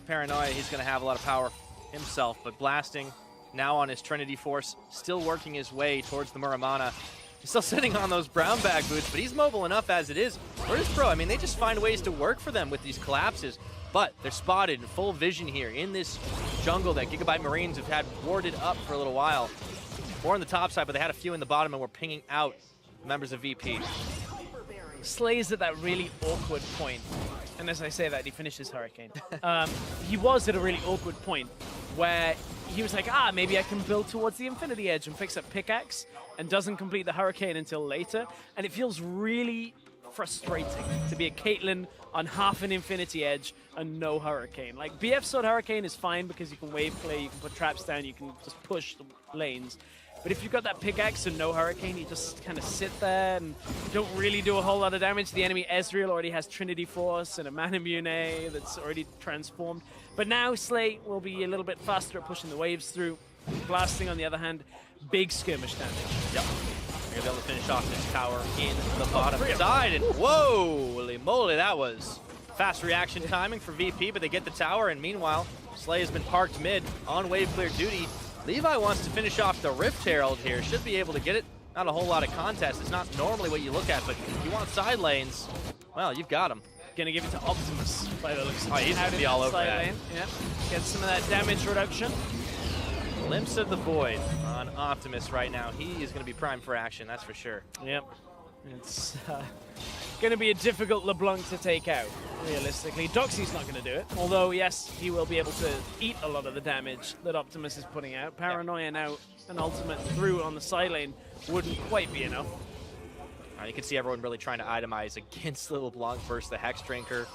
Speaker 1: Paranoia, he's going to have a lot of power himself, but Blasting now on his Trinity Force, still working his way towards the Muramana. He's still sitting on those brown bag boots, but he's mobile enough as it is. Virtus.Pro, I mean, they just find ways to work for them with these collapses, but they're spotted in full vision here in this jungle that Gigabyte Marines have had warded up for a little while. More on the top side, but they had a few in the bottom and were pinging out members of VP.
Speaker 2: Slay's at that really awkward point, and as I say that, he finishes Hurricane. He was at a really awkward point where he was like, maybe I can build towards the Infinity Edge and fix up Pickaxe, and doesn't complete the Hurricane until later. And it feels really frustrating to be a Caitlyn on half an Infinity Edge and no Hurricane. Like, BF Sword Hurricane is fine because you can wave play, you can put traps down, you can just push the lanes. But if you've got that Pickaxe and no Hurricane, you just kind of sit there and don't really do a whole lot of damage. The enemy Ezreal already has Trinity Force and a Manamune that's already transformed. But now Slay will be a little bit faster at pushing the waves through. Blasting, on the other hand, big skirmish damage.
Speaker 1: Yep. You're going to be able to finish off this tower in the bottom side. And whoa, holy moly, that was fast reaction timing for VP, but they get the tower. And meanwhile, Slay has been parked mid on wave clear duty. Levi wants to finish off the Rift Herald here. Should be able to get it not a whole lot of contest. It's not normally what you look at, but if you want side lanes, well, you've got them.
Speaker 2: Gonna give it to Optimus by the looks of it.
Speaker 1: Oh, he's gonna be all over that.
Speaker 2: Yep. Get some of that damage reduction.
Speaker 1: Glimpse of the Void on Optimus right now. He is gonna be primed for action, that's for sure.
Speaker 2: Yep. It's gonna be a difficult LeBlanc to take out, realistically. Doxy's not gonna do it, although yes, he will be able to eat a lot of the damage that Optimus is putting out. Paranoia now, an ultimate through on the side lane wouldn't quite be enough.
Speaker 1: You can see everyone really trying to itemize against the LeBlanc versus the Hex Drinker.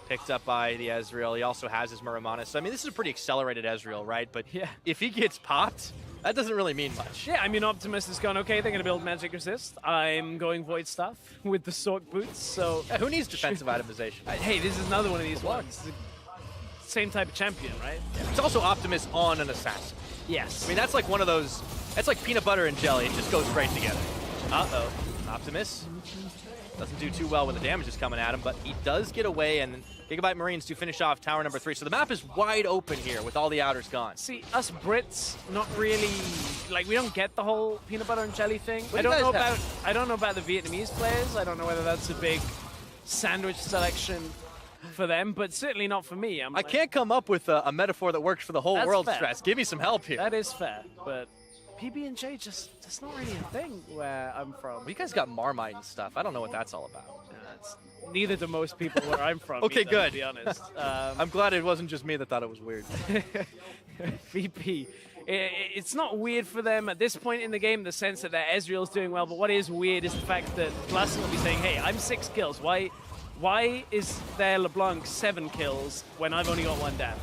Speaker 1: Picked up by the Ezreal. He also has his Muramana. So, I mean, this is a pretty accelerated Ezreal, right? But
Speaker 2: yeah,
Speaker 1: if he gets popped, that doesn't really mean much.
Speaker 2: Yeah, I mean, Optimus has gone, okay, they're going to build Magic Resist. I'm going Void Stuff with the Sork Boots, so...
Speaker 1: Yeah, who needs defensive itemization?
Speaker 2: Hey, this is another one of these ones. Same type of champion, right?
Speaker 1: Yeah. It's also Optimus on an assassin.
Speaker 2: Yes.
Speaker 1: I mean, that's like one of those... That's like peanut butter and jelly. It just goes great together. Uh-oh. Optimus doesn't do too well when the damage is coming at him, but he does get away, and Gigabyte Marines to finish off tower number 3. So the map is wide open here with all the outers gone.
Speaker 2: See, us Brits, not really, like, we don't get the whole peanut butter and jelly thing.
Speaker 1: I don't
Speaker 2: know about the Vietnamese players. I don't know whether that's a big sandwich selection for them, but certainly not for me.
Speaker 1: I can't come up with a metaphor that works for the whole world,
Speaker 2: fair.
Speaker 1: Stress. Give me some help here.
Speaker 2: That is fair, but PB&J that's not really a thing where I'm from.
Speaker 1: Well, you guys got Marmite and stuff. I don't know what that's all about.
Speaker 2: Neither do most people where I'm from.
Speaker 1: Okay,
Speaker 2: either,
Speaker 1: good.
Speaker 2: To be honest.
Speaker 1: I'm glad it wasn't just me that thought it was weird.
Speaker 2: VP. It's not weird for them at this point in the game, in the sense that their Ezreal's doing well, but what is weird is the fact that Blasting will be saying, hey, I'm 6 kills. Why is their LeBlanc 7 kills when I've only got 1 down?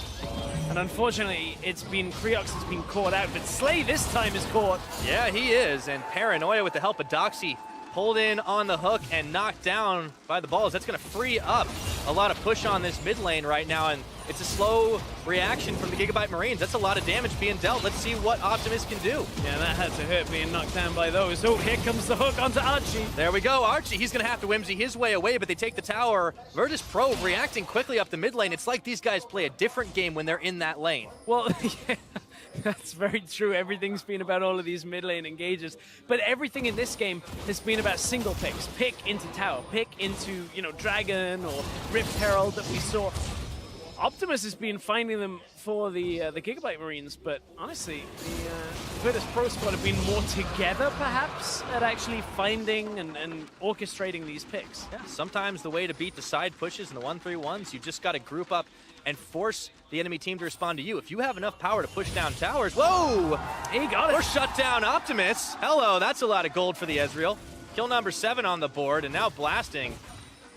Speaker 2: And unfortunately, it's been Creox has been caught out, but Slay this time is caught.
Speaker 1: Yeah, he is, and Paranoia with the help of Doxy pulled in on the hook and knocked down by the balls. That's going to free up a lot of push on this mid lane right now, and it's a slow reaction from the Gigabyte Marines. That's a lot of damage being dealt. Let's see what Optimus can do.
Speaker 2: Yeah, that had to hurt being knocked down by those. Oh, here comes the hook onto Archie.
Speaker 1: There we go. Archie, he's going to have to whimsy his way away, but they take the tower. Virtus.Pro reacting quickly up the mid lane. It's like these guys play a different game when they're in that lane.
Speaker 2: Well, yeah. That's very true. Everything's been about all of these mid lane engages, but everything in this game has been about single picks. Pick into tower, pick into, Dragon or Rift Herald that we saw. Optimus has been finding them for the Gigabyte Marines, but honestly, the Virtus.Pro squad have been more together, perhaps, at actually finding and orchestrating these picks.
Speaker 1: Yeah, sometimes the way to beat the side pushes and the 1-3-1s, you just got to group up and force the enemy team to respond to you. If you have enough power to push down towers, whoa!
Speaker 2: He got it.
Speaker 1: Or shut down Optimus. Hello, that's a lot of gold for the Ezreal. Kill number 7 on the board, and now Blasting.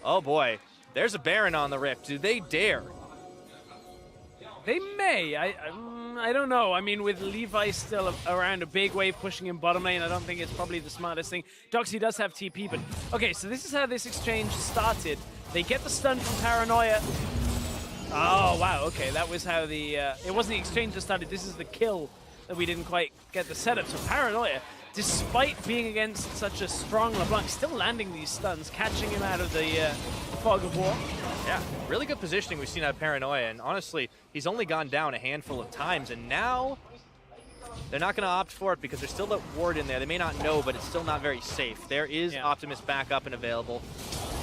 Speaker 1: Oh boy, there's a Baron on the Rift. Do they dare?
Speaker 2: They may. I don't know. I mean, with Levi still around, a big wave pushing in bottom lane, I don't think it's probably the smartest thing. Doxy does have TP, but okay, so this is how this exchange started. They get the stun from Paranoia. Oh, wow, okay, that was how the... it wasn't the exchange that started, this is the kill that we didn't quite get the setup. So Paranoia, despite being against such a strong LeBlanc, still landing these stuns, catching him out of the fog of war.
Speaker 1: Yeah, really good positioning we've seen out of Paranoia, and honestly, he's only gone down a handful of times, and now they're not going to opt for it because there's still that ward in there. They may not know, but it's still not very safe. There is Optimus back up and available.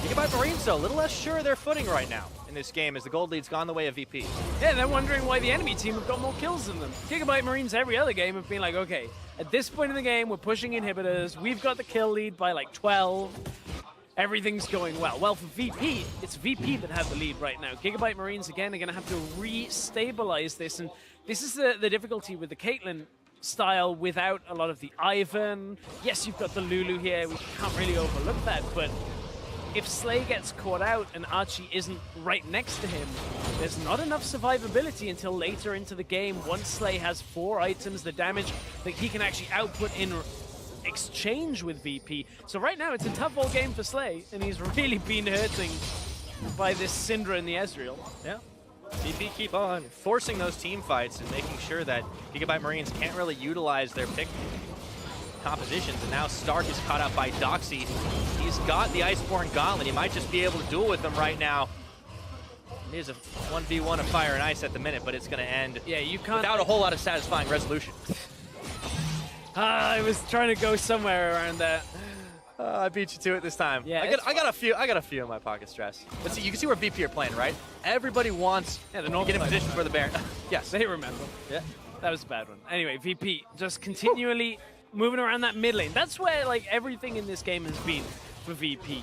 Speaker 1: Gigabyte Marines, though, a little less sure of their footing right now in this game as the gold lead's gone the way of VP.
Speaker 2: Yeah, they're wondering why the enemy team have got more kills than them. Gigabyte Marines every other game have been like, okay, at this point in the game, we're pushing inhibitors. We've got the kill lead by like 12. Everything's going well. Well, for VP, it's VP that have the lead right now. Gigabyte Marines, again, are going to have to re-stabilize this, and this is the difficulty with the Caitlyn style without a lot of the Ivan. Yes, you've got the Lulu here. We can't really overlook that, but if Slay gets caught out and Archie isn't right next to him, there's not enough survivability until later into the game. Once Slay has 4 items, the damage that he can actually output in exchange with VP. So right now, it's a tough old game for Slay, and he's really been hurting by this Syndra and the Ezreal.
Speaker 1: Yeah. VP keep on forcing those team fights and making sure that Gigabyte Marines can't really utilize their pick compositions, and now Stark is caught up by Doxy. He's got the Iceborne Gauntlet. He might just be able to duel with them right now. It is a 1v1 of Fire and Ice at the minute, but it's going to end
Speaker 2: you can't,
Speaker 1: without a whole lot of satisfying resolution.
Speaker 2: I was trying to go somewhere around there.
Speaker 1: I beat you to it this time.
Speaker 2: Yeah,
Speaker 1: I got a few in my pocket, Stress. But see, you can see where VP are playing, right? Everybody wants to get in position for the Baron. Yes.
Speaker 2: They remember.
Speaker 1: Yeah.
Speaker 2: That was a bad one. Anyway, VP just continually moving around that mid lane. That's where like everything in this game has been for VP.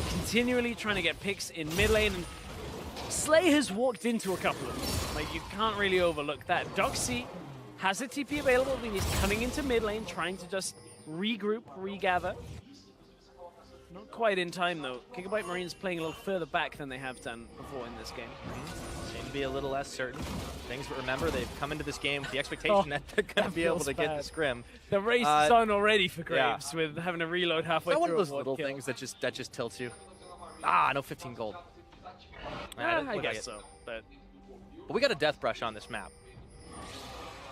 Speaker 2: Continually trying to get picks in mid lane, and Slay has walked into a couple of them. Like, you can't really overlook that. Doxy has a TP available, and he's coming into mid lane, trying to just regroup, regather. Not quite in time, though. Gigabyte Marines playing a little further back than they have done before in this game.
Speaker 1: Seem to be a little less certain. Things, but remember, they've come into this game with the expectation that they're going to be able to get the scrim.
Speaker 2: The race is on already for Graves with having to reload halfway through.
Speaker 1: One of those little things that just tilts you. Ah, no 15 gold.
Speaker 2: I guess so, but
Speaker 1: we got a death brush on this map.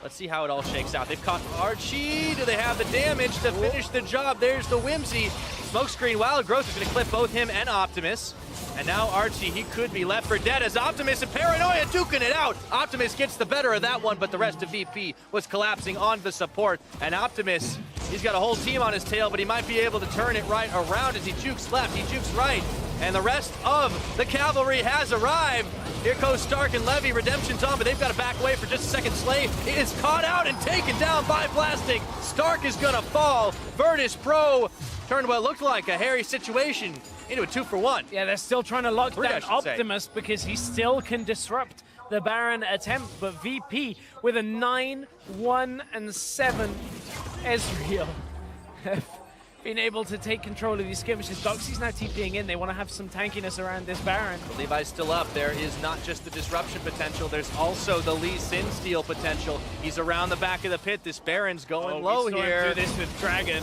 Speaker 1: Let's see how it all shakes out. They've caught Archie. Do they have the damage to finish the job? There's the Whimsy. Smokescreen. Wild Growth is going to clip both him and Optimus. And now Archie, he could be left for dead as Optimus and Paranoia duking it out. Optimus gets the better of that one, but the rest of VP was collapsing on the support. And Optimus, he's got a whole team on his tail, but he might be able to turn it right around as he jukes left, he jukes right. And the rest of the cavalry has arrived. Here goes Stark and Levy. Redemption's on, but they've got to back away for just a second. Slay is caught out and taken down by blasting. Stark is going to fall. Virtus.Pro turned what looked like a hairy situation into a 2-for-1.
Speaker 2: Yeah, they're still trying to lock down Optimus because he still can disrupt the Baron attempt. But VP with a 9-1-7 Ezreal been able to take control of these skirmishes. Doxy's now TPing in. They want to have some tankiness around this Baron.
Speaker 1: Levi's still up. There is not just the disruption potential, there's also the Lee Sin steal potential. He's around the back of the pit. This Baron's going low here.
Speaker 2: Do this with Dragon.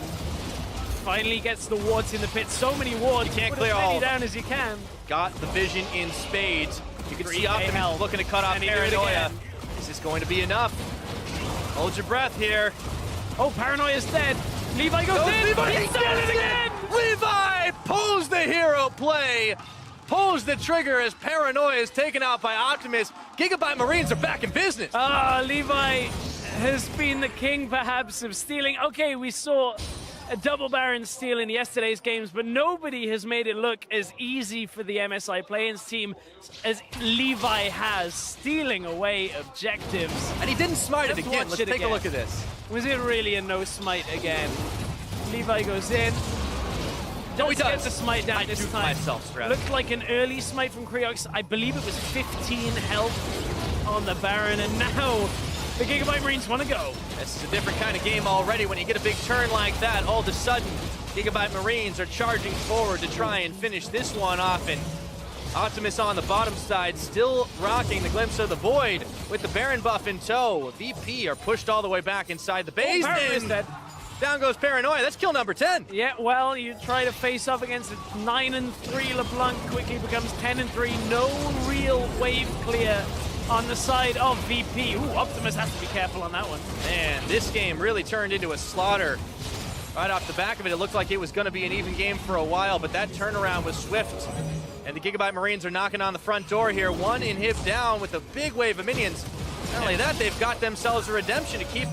Speaker 2: Finally gets the wards in the pit. So many wards.
Speaker 1: You can't clear all
Speaker 2: down as you can.
Speaker 1: Got the vision in spades. You can see Optimus looking to cut off Paranoia. Is this going to be enough? Hold your breath here.
Speaker 2: Oh, Paranoia's dead. Levi goes in. Levi, he's done it again.
Speaker 1: Levi pulls the hero play. Pulls the trigger as Paranoia is taken out by Optimus. Gigabyte Marines are back in business.
Speaker 2: Levi has been the king, perhaps, of stealing. Okay, we saw a double Baron steal in yesterday's games, but nobody has made it look as easy for the MSI play-ins team as Levi has, stealing away objectives.
Speaker 1: And he didn't smite it again. Let's take a look at this.
Speaker 2: Was it really a no smite again? Levi goes in.
Speaker 1: No, he does.
Speaker 2: Get the smite down this time. Looked like an early smite from Creox. I believe it was 15 health on the Baron, and now the Gigabyte Marines want to go.
Speaker 1: This is a different kind of game already. When you get a big turn like that, all of a sudden, Gigabyte Marines are charging forward to try and finish this one off. And Optimus on the bottom side, still rocking the Glimpse of the Void with the Baron buff in tow. VP are pushed all the way back inside the base. Down goes Paranoia. That's kill number 10.
Speaker 2: Yeah, well, you try to face off against a 9-3 LeBlanc, quickly becomes 10-3. No real wave clear on the side of VP. Ooh, Optimus has to be careful on that one.
Speaker 1: Man, this game really turned into a slaughter. Right off the back of it, it looked like it was going to be an even game for a while, but that turnaround was swift. And the Gigabyte Marines are knocking on the front door here. One inhib down with a big wave of minions. Not only that, they've got themselves a redemption to keep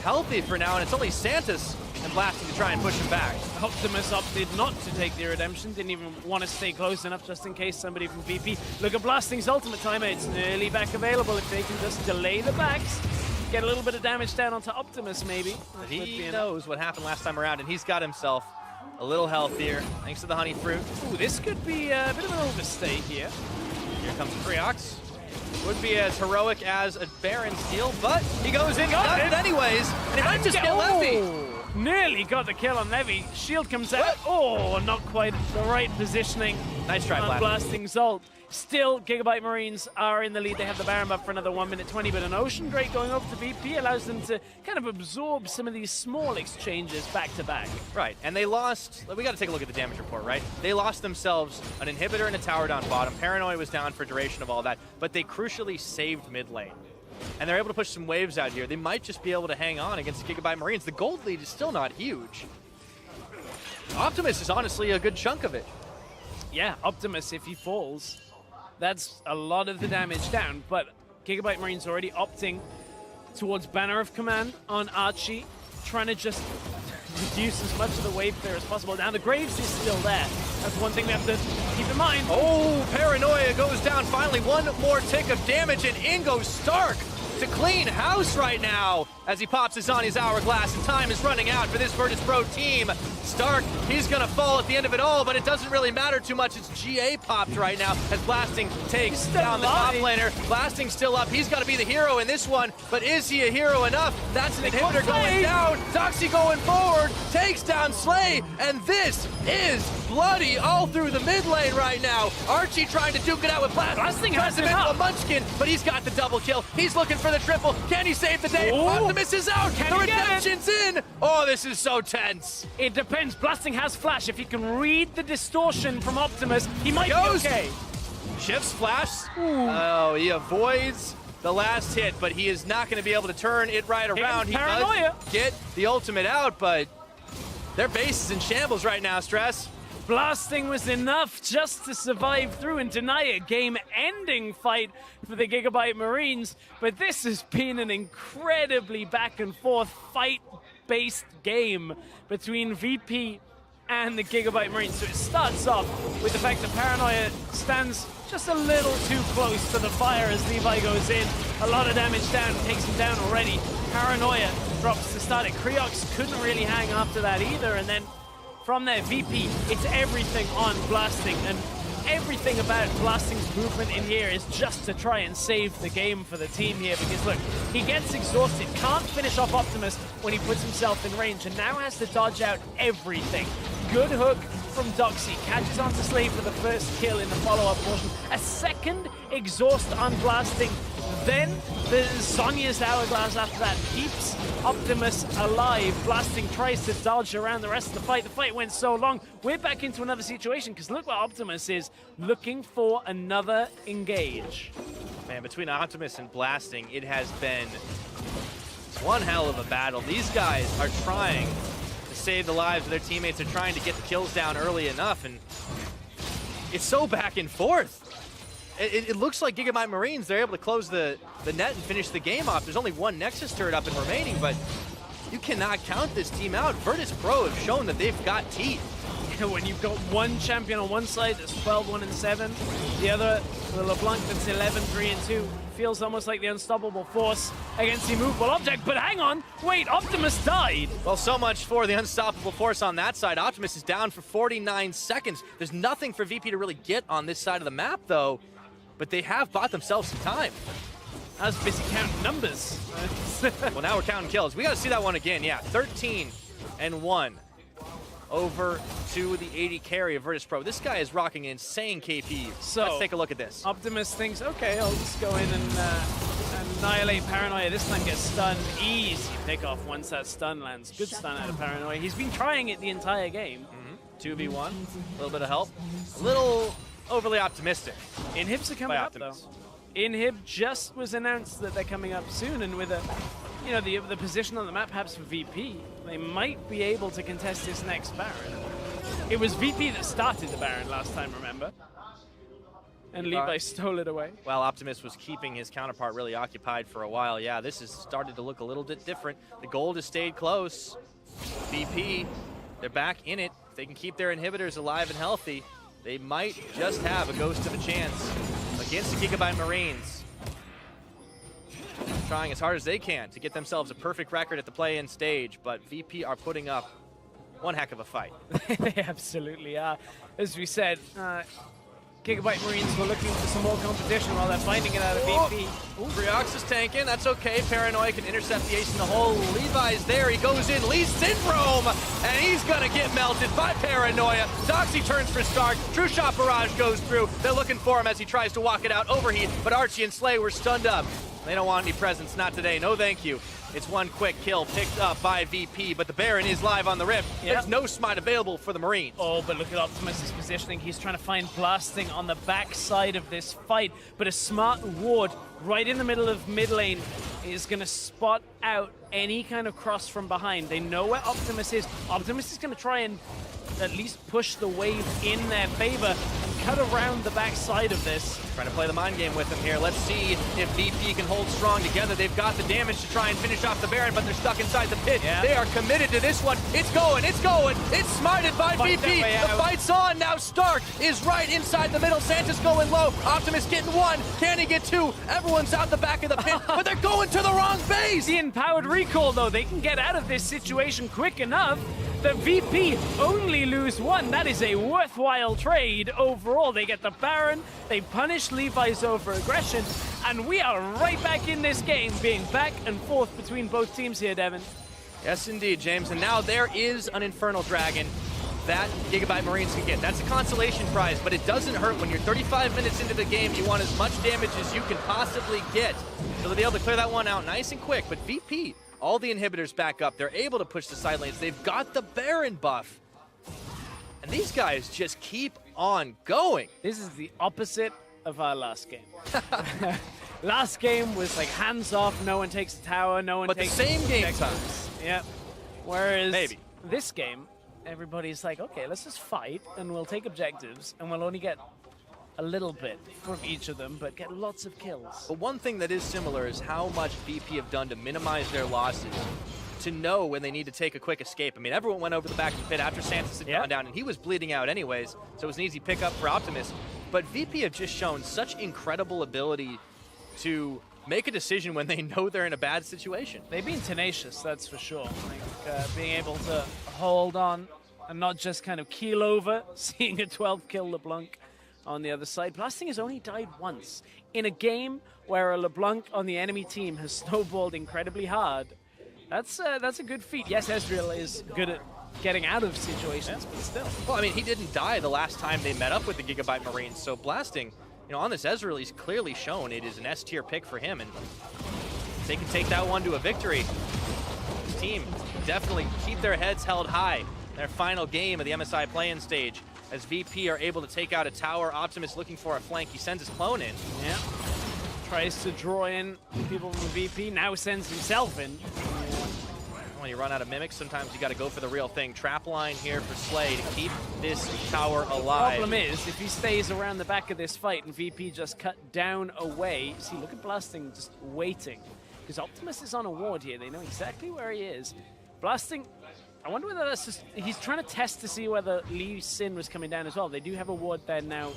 Speaker 1: healthy for now, and it's only Santos and Blasting to try and push him back.
Speaker 2: Optimus opted not to take the redemption, didn't even want to stay close enough just in case somebody from VP. Look at Blasting's ultimate timer, it's an early back available if they can just delay the backs. Get a little bit of damage down onto Optimus maybe.
Speaker 1: He knows what happened last time around, and he's got himself a little healthier thanks to the honey fruit.
Speaker 2: Ooh, this could be a bit of an overstay here.
Speaker 1: Here comes Creox. Would be as heroic as a Baron steal, but he goes in, does it anyways, and he might just get Levy.
Speaker 2: Nearly got the kill on Levy. Shield comes out. Oh, not quite the right positioning.
Speaker 1: Nice try,
Speaker 2: on Blasting's ult. Still, Gigabyte Marines are in the lead. They have the Baron buff for another 1:20, but an Ocean Drake going over to VP allows them to kind of absorb some of these small exchanges back to back.
Speaker 1: Right, and they lost, we got to take a look at the damage report, right? They lost themselves an inhibitor and a tower down bottom. Paranoia was down for duration of all that, but they crucially saved mid lane. And they're able to push some waves out here. They might just be able to hang on against the Gigabyte Marines. The gold lead is still not huge. Optimus is honestly a good chunk of it.
Speaker 2: Yeah, Optimus, if he falls, that's a lot of the damage down, but Gigabyte Marines already opting towards Banner of Command on Archie. trying to just reduce as much of the wave clear as possible. Now the Graves is still there. That's one thing we have to keep in mind.
Speaker 1: Oh, Paranoia goes down finally. One more tick of damage, and in goes Stark to clean house right now as he pops his Zhonya's Hourglass, and time is running out for this Virtus.Pro team. Stark, he's gonna fall at the end of it all, but it doesn't really matter too much. It's GA popped right now as Blasting takes down the top laner. Blasting still up. He's gotta be the hero in this one, but is he a hero enough? That's an inhibitor going down. Doxy going forward, takes down Slay, and this is bloody all through the mid lane right now. Archie trying to duke it out with Blasting. Has him into a Munchkin, but he's got the double kill. He's looking for the triple. Can he save the day? Optimus is out. The redemption's in. Oh, this is so tense.
Speaker 2: It depends. Blasting has flash. If he can read the distortion from Optimus, he might be okay.
Speaker 1: Shifts flash. Oh, he avoids the last hit, but he is not going to be able to turn it right around. He does get the ultimate out, but their base is in shambles right now, Stress.
Speaker 2: Blasting was enough just to survive through and deny a game-ending fight for the Gigabyte Marines, but this has been an incredibly back-and-forth fight-based game between VP and the Gigabyte Marines. So it starts off with the fact that Paranoia stands just a little too close to the fire as Levi goes in. A lot of damage down, takes him down already. Paranoia drops to start it. Creox couldn't really hang after that either, and then from there, VP, it's everything on Blasting, and everything about Blasting's movement in here is just to try and save the game for the team here, because look, he gets exhausted, can't finish off Optimus when he puts himself in range, and now has to dodge out everything. Good hook from Doxy, catches onto Slay for the first kill in the follow-up portion. A second exhaust on Blasting, then the Zhonya's Hourglass after that keeps Optimus alive. Blasting tries to dodge around the rest of the fight. The fight went so long, we're back into another situation, because look what Optimus is looking for, another engage.
Speaker 1: Man, between Optimus and Blasting, it has been one hell of a battle. These guys are trying to save the lives of their teammates. They're trying to get the kills down early enough, and it's so back and forth. It looks like Gigabyte Marines, they're able to close the net and finish the game off. There's only one Nexus turret up and remaining, but you cannot count this team out. Virtus.Pro have shown that they've got teeth.
Speaker 2: When you've got one champion on one side that's 12-1-7, the other, the LeBlanc, that's 11-3-2, feels almost like the unstoppable force against the immovable object. But hang on, wait, Optimus died.
Speaker 1: Well, so much for the unstoppable force on that side. Optimus is down for 49 seconds. There's nothing for VP to really get on this side of the map, though. But they have bought themselves some time.
Speaker 2: I was busy counting numbers.
Speaker 1: Well, now we're counting kills. We got to see that one again. Yeah, 13-1 over to the 80 carry of Virtus.Pro. This guy is rocking insane KP. So let's take a look at this.
Speaker 2: Optimus thinks, okay, I'll just go in and annihilate Paranoia. This time gets stunned. Easy pick off once that stun lands. Good stun out of Paranoia. He's been trying it the entire game.
Speaker 1: 2v1, a little bit of help. A little overly optimistic.
Speaker 2: Inhibs are coming up, though. Inhib just was announced that they're coming up soon, and with the position on the map perhaps for VP, they might be able to contest this next Baron. It was VP that started the Baron last time, remember? And Levi stole it away.
Speaker 1: Well, Optimus was keeping his counterpart really occupied for a while. Yeah, this has started to look a little bit different. The gold has stayed close. VP, they're back in it. If they can keep their inhibitors alive and healthy, they might just have a ghost of a chance against the Gigabyte Marines. Trying as hard as they can to get themselves a perfect record at the play-in stage, but VP are putting up one heck of a fight.
Speaker 2: They absolutely are. As we said, Gigabyte Marines were looking for some more competition while they're finding it out of VP.
Speaker 1: Creox is tanking, that's okay. Paranoia can intercept the ace in the hole. Levi's there, he goes in, Lee Syndrome, and he's gonna get melted by Paranoia. Doxy turns for Stark, True Shot Barrage goes through. They're looking for him as he tries to walk it out, overheat, but Archie and Slay were stunned up. They don't want any presents, not today, no thank you. It's one quick kill picked up by VP, but the Baron is live on the Rift. Yep. There's no smite available for the Marines.
Speaker 2: Oh, but look at Optimus' positioning. He's trying to find Blasting on the backside of this fight, but a smart ward right in the middle of mid lane is going to spot out any kind of cross from behind. They know where Optimus is. Optimus is going to try and at least push the wave in their favor and cut around the backside of this.
Speaker 1: Trying to play the mind game with him here. Let's see if VP can hold strong together. They've got the damage to try and finish off the Baron, but they're stuck inside the pit.
Speaker 2: Yeah.
Speaker 1: They are committed to this one. It's going, it's going. It's smarted by VP. The fight's on. Now Stark is right inside the middle. Santa's going low. Optimus getting one. Can he get two? Everyone's out the back of the pit, but they're going to the wrong base.
Speaker 2: The empowered recall, though, they can get out of this situation quick enough. The VP only lose one. That is a worthwhile trade overall. They get the Baron, they punish Levi's over-aggression, and we are right back in this game, being back and forth between both teams here, Devin.
Speaker 1: Yes, indeed, James. And now there is an Infernal Dragon that Gigabyte Marines can get. That's a consolation prize, but it doesn't hurt when you're 35 minutes into the game. You want as much damage as you can possibly get. So they'll be able to clear that one out nice and quick, but VP, all the inhibitors back up. They're able to push the side lanes. They've got the Baron buff. And these guys just keep on going.
Speaker 2: This is the opposite of our last game. Last game was like hands off, no one takes the tower, no one takes
Speaker 1: the same game
Speaker 2: objectives. Yeah. Whereas
Speaker 1: maybe
Speaker 2: this game, everybody's like, okay, let's just fight and we'll take objectives and we'll only get a little bit from each of them, but get lots of kills.
Speaker 1: But one thing that is similar is how much VP have done to minimize their losses, to know when they need to take a quick escape. I mean, everyone went over the back of the pit after Santos had gone down, and he was bleeding out anyways, so it was an easy pickup for Optimus. But VP have just shown such incredible ability to make a decision when they know they're in a bad situation.
Speaker 2: They've been tenacious, that's for sure. Like, being able to hold on and not just kind of keel over, seeing a 12 kill LeBlanc on the other side. Blasting has only died once in a game where a LeBlanc on the enemy team has snowballed incredibly hard. That's a good feat. Yes, Ezreal is good at getting out of situations, but still.
Speaker 1: Well, I mean, he didn't die the last time they met up with the Gigabyte Marines, so Blasting, you know, on this Ezreal, he's clearly shown it is an S-tier pick for him, and they can take that one to a victory. This team definitely keep their heads held high. Their final game of the MSI play-in stage, as VP are able to take out a tower. Optimus looking for a flank. He sends his clone in.
Speaker 2: Yeah. Tries to draw in people from VP, now sends himself in.
Speaker 1: When you run out of mimics, sometimes you got to go for the real thing. Trap line here for Slay to keep this tower alive.
Speaker 2: The problem is, if he stays around the back of this fight and VP just cut down away, see, look at Blasting just waiting. Because Optimus is on a ward here. They know exactly where he is. Blasting, I wonder whether that's just, he's trying to test to see whether Lee Sin was coming down as well. They do have a ward there now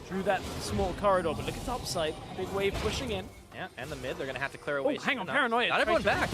Speaker 2: through that small corridor, but look at top side, big wave pushing in.
Speaker 1: Yeah, and the mid, they're going to have to clear away.
Speaker 2: Oh, hang on, Paranoia.
Speaker 1: Not everyone back.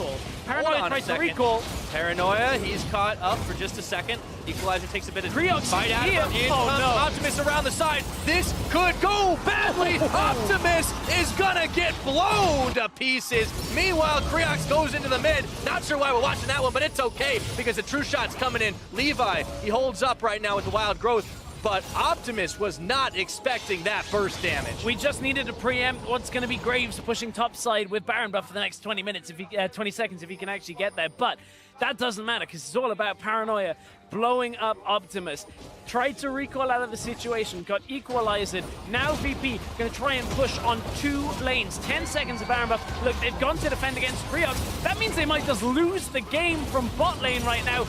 Speaker 2: Paranoia tries to recall.
Speaker 1: Paranoia, he's caught up for just a second. Equalizer takes a bit of fight out of him. Optimus around the side. This could go badly. Optimus is going to get blown to pieces. Meanwhile, Creox goes into the mid. Not sure why we're watching that one, but it's okay because the true shot's coming in. Levi, he holds up right now with the wild growth. But Optimus was not expecting that burst damage.
Speaker 2: We just needed to preempt what's going to be Graves pushing topside with Baron buff for the next 20 minutes, if he, 20 seconds if he can actually get there. But that doesn't matter because it's all about Paranoia blowing up Optimus. Tried to recall out of the situation, got equalized. Now VP going to try and push on 2 lanes. 10 seconds of Baron buff. Look, they've gone to defend against Creox. That means they might just lose the game from bot lane right now.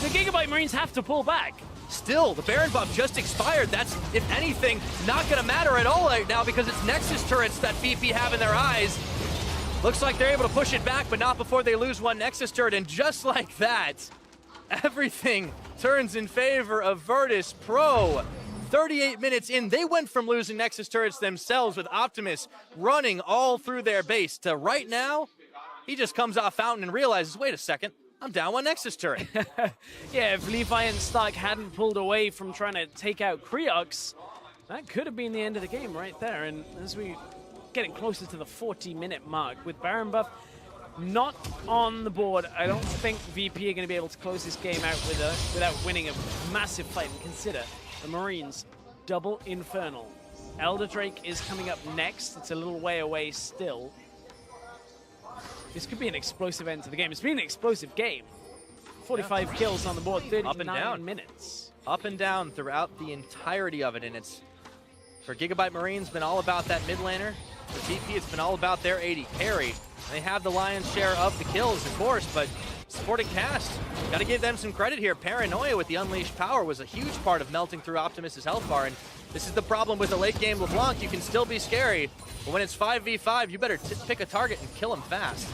Speaker 2: The Gigabyte Marines have to pull back.
Speaker 1: Still, the Baron buff just expired. That's, if anything, not going to matter at all right now because it's Nexus turrets that VP have in their eyes. Looks like they're able to push it back, but not before they lose one Nexus turret. And just like that, everything turns in favor of Virtus.Pro. 38 minutes in, they went from losing Nexus turrets themselves with Optimus running all through their base to right now, he just comes off fountain and realizes, wait a second, I'm down one Nexus turret.
Speaker 2: Yeah, if Levi and Stark hadn't pulled away from trying to take out Creox, that could have been the end of the game right there. And as we getting closer to the 40-minute mark with Baron buff not on the board, I don't think VP are going to be able to close this game out without winning a massive fight. And consider the Marines double Infernal. Elder Drake is coming up next. It's a little way away still. This could be an explosive end to the game. It's been an explosive game. 45 kills on the board, 39 minutes.
Speaker 1: Up and down throughout the entirety of it, and it's, for Gigabyte Marines, been all about that mid laner. For VP, it's been all about their AD carry. They have the lion's share of the kills, of course, but supporting cast. Got to give them some credit here. Paranoia with the unleashed power was a huge part of melting through Optimus's health bar, and this is the problem with the late game LeBlanc. You can still be scary, but when it's 5v5, you better pick a target and kill him fast.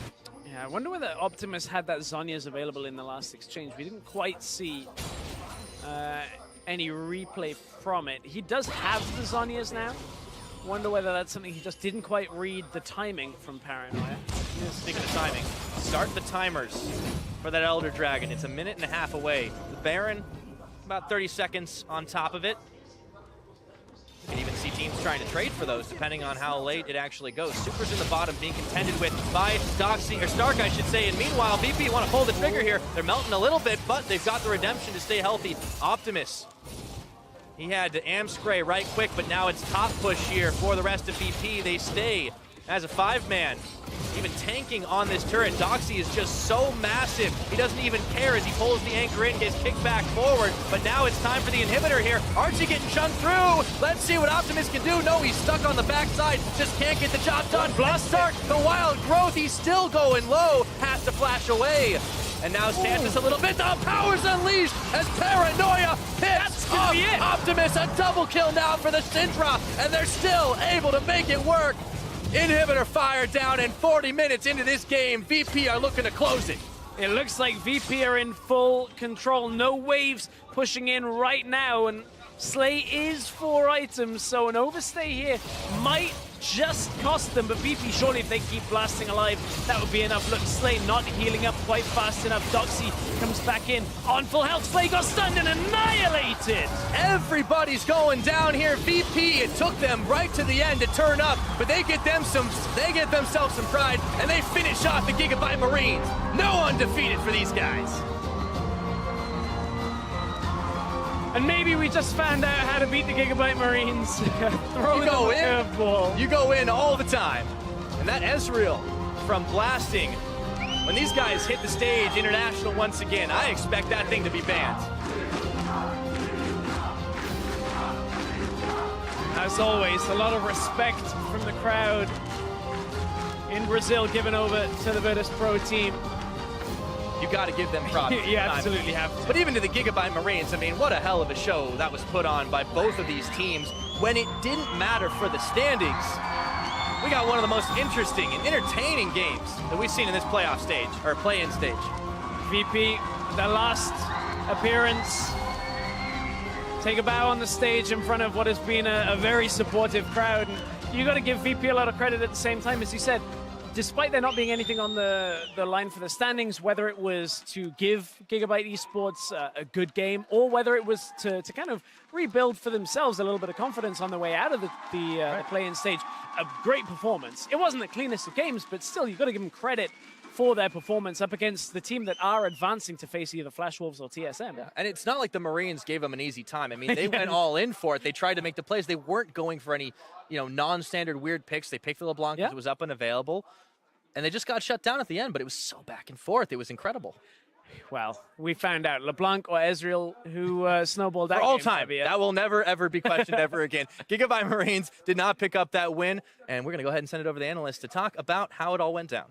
Speaker 2: Yeah, I wonder whether Optimus had that Zhonya's available in the last exchange. We didn't quite see any replay from it. He does have the Zhonya's now. Wonder whether that's something he just didn't quite read the timing from Paranoia.
Speaker 1: Speaking of timing, start the timers for that Elder Dragon. It's a minute and a half away. The Baron, about 30 seconds on top of it. You can even see teams trying to trade for those depending on how late it actually goes. Super's in the bottom being contended with by Doxy, or Stark, I should say. And meanwhile, VP want to pull the trigger here. They're melting a little bit, but they've got the redemption to stay healthy. Optimus, he had to Spray right quick, but now it's top push here for the rest of VP. They stay as a 5-man, even tanking on this turret. Doxy is just so massive. He doesn't even care as he pulls the anchor in, gets kicked back forward, but now it's time for the inhibitor here. Archie getting chunked through. Let's see what Optimus can do. No, he's stuck on the backside, just can't get the job done. Blast Stark, the wild growth, he's still going low, has to flash away. And now Santis a little bit. The power's unleashed as Paranoia picks up Optimus. A double kill now for the Syndra, and they're still able to make it work. Inhibitor fire down, and 40 minutes into this game, VP are looking to close it.
Speaker 2: It looks like VP are in full control. No waves pushing in right now, and Slay is 4 items, so an overstay here might just cost them, but VP, surely if they keep blasting alive, that would be enough. Look, Slay not healing up quite fast enough. Doxy comes back in on full health. Slay got stunned and annihilated.
Speaker 1: Everybody's going down here. VP, it took them right to the end to turn up, but they get themselves some pride, and they finish off the Gigabyte Marines. No undefeated for these guys.
Speaker 2: And maybe we just found out how to beat the Gigabyte Marines.
Speaker 1: You go in. You go in all the time. And that Ezreal from blasting. When these guys hit the stage, International once again, I expect that thing to be banned.
Speaker 2: As always, a lot of respect from the crowd in Brazil given over to the Virtus.Pro team.
Speaker 1: You got to give them props.
Speaker 2: You absolutely have to.
Speaker 1: But even to the Gigabyte Marines, I mean, what a hell of a show that was put on by both of these teams when it didn't matter for the standings. We got one of the most interesting and entertaining games that we've seen in this playoff stage, or play-in stage.
Speaker 2: VP, the last appearance. Take a bow on the stage in front of what has been a very supportive crowd. And you got to give VP a lot of credit at the same time, as you said. Despite there not being anything on the line for the standings, whether it was to give Gigabyte Esports a good game, or whether it was to kind of rebuild for themselves a little bit of confidence on the way out of the play-in stage, a great performance. It wasn't the cleanest of games, but still, you've got to give them credit for their performance up against the team that are advancing to face either Flash Wolves or TSM.
Speaker 1: Yeah. And it's not like the Marines gave them an easy time. I mean, they went all in for it. They tried to make the plays. They weren't going for any, non-standard weird picks. They picked the LeBlanc because it was up and available. And they just got shut down at the end, but it was so back and forth. It was incredible.
Speaker 2: Well, we found out LeBlanc or Ezreal who snowballed that
Speaker 1: for all
Speaker 2: game,
Speaker 1: time. That will never, ever be questioned ever again. Gigabyte Marines did not pick up that win, and we're going to go ahead and send it over to the analyst to talk about how it all went down.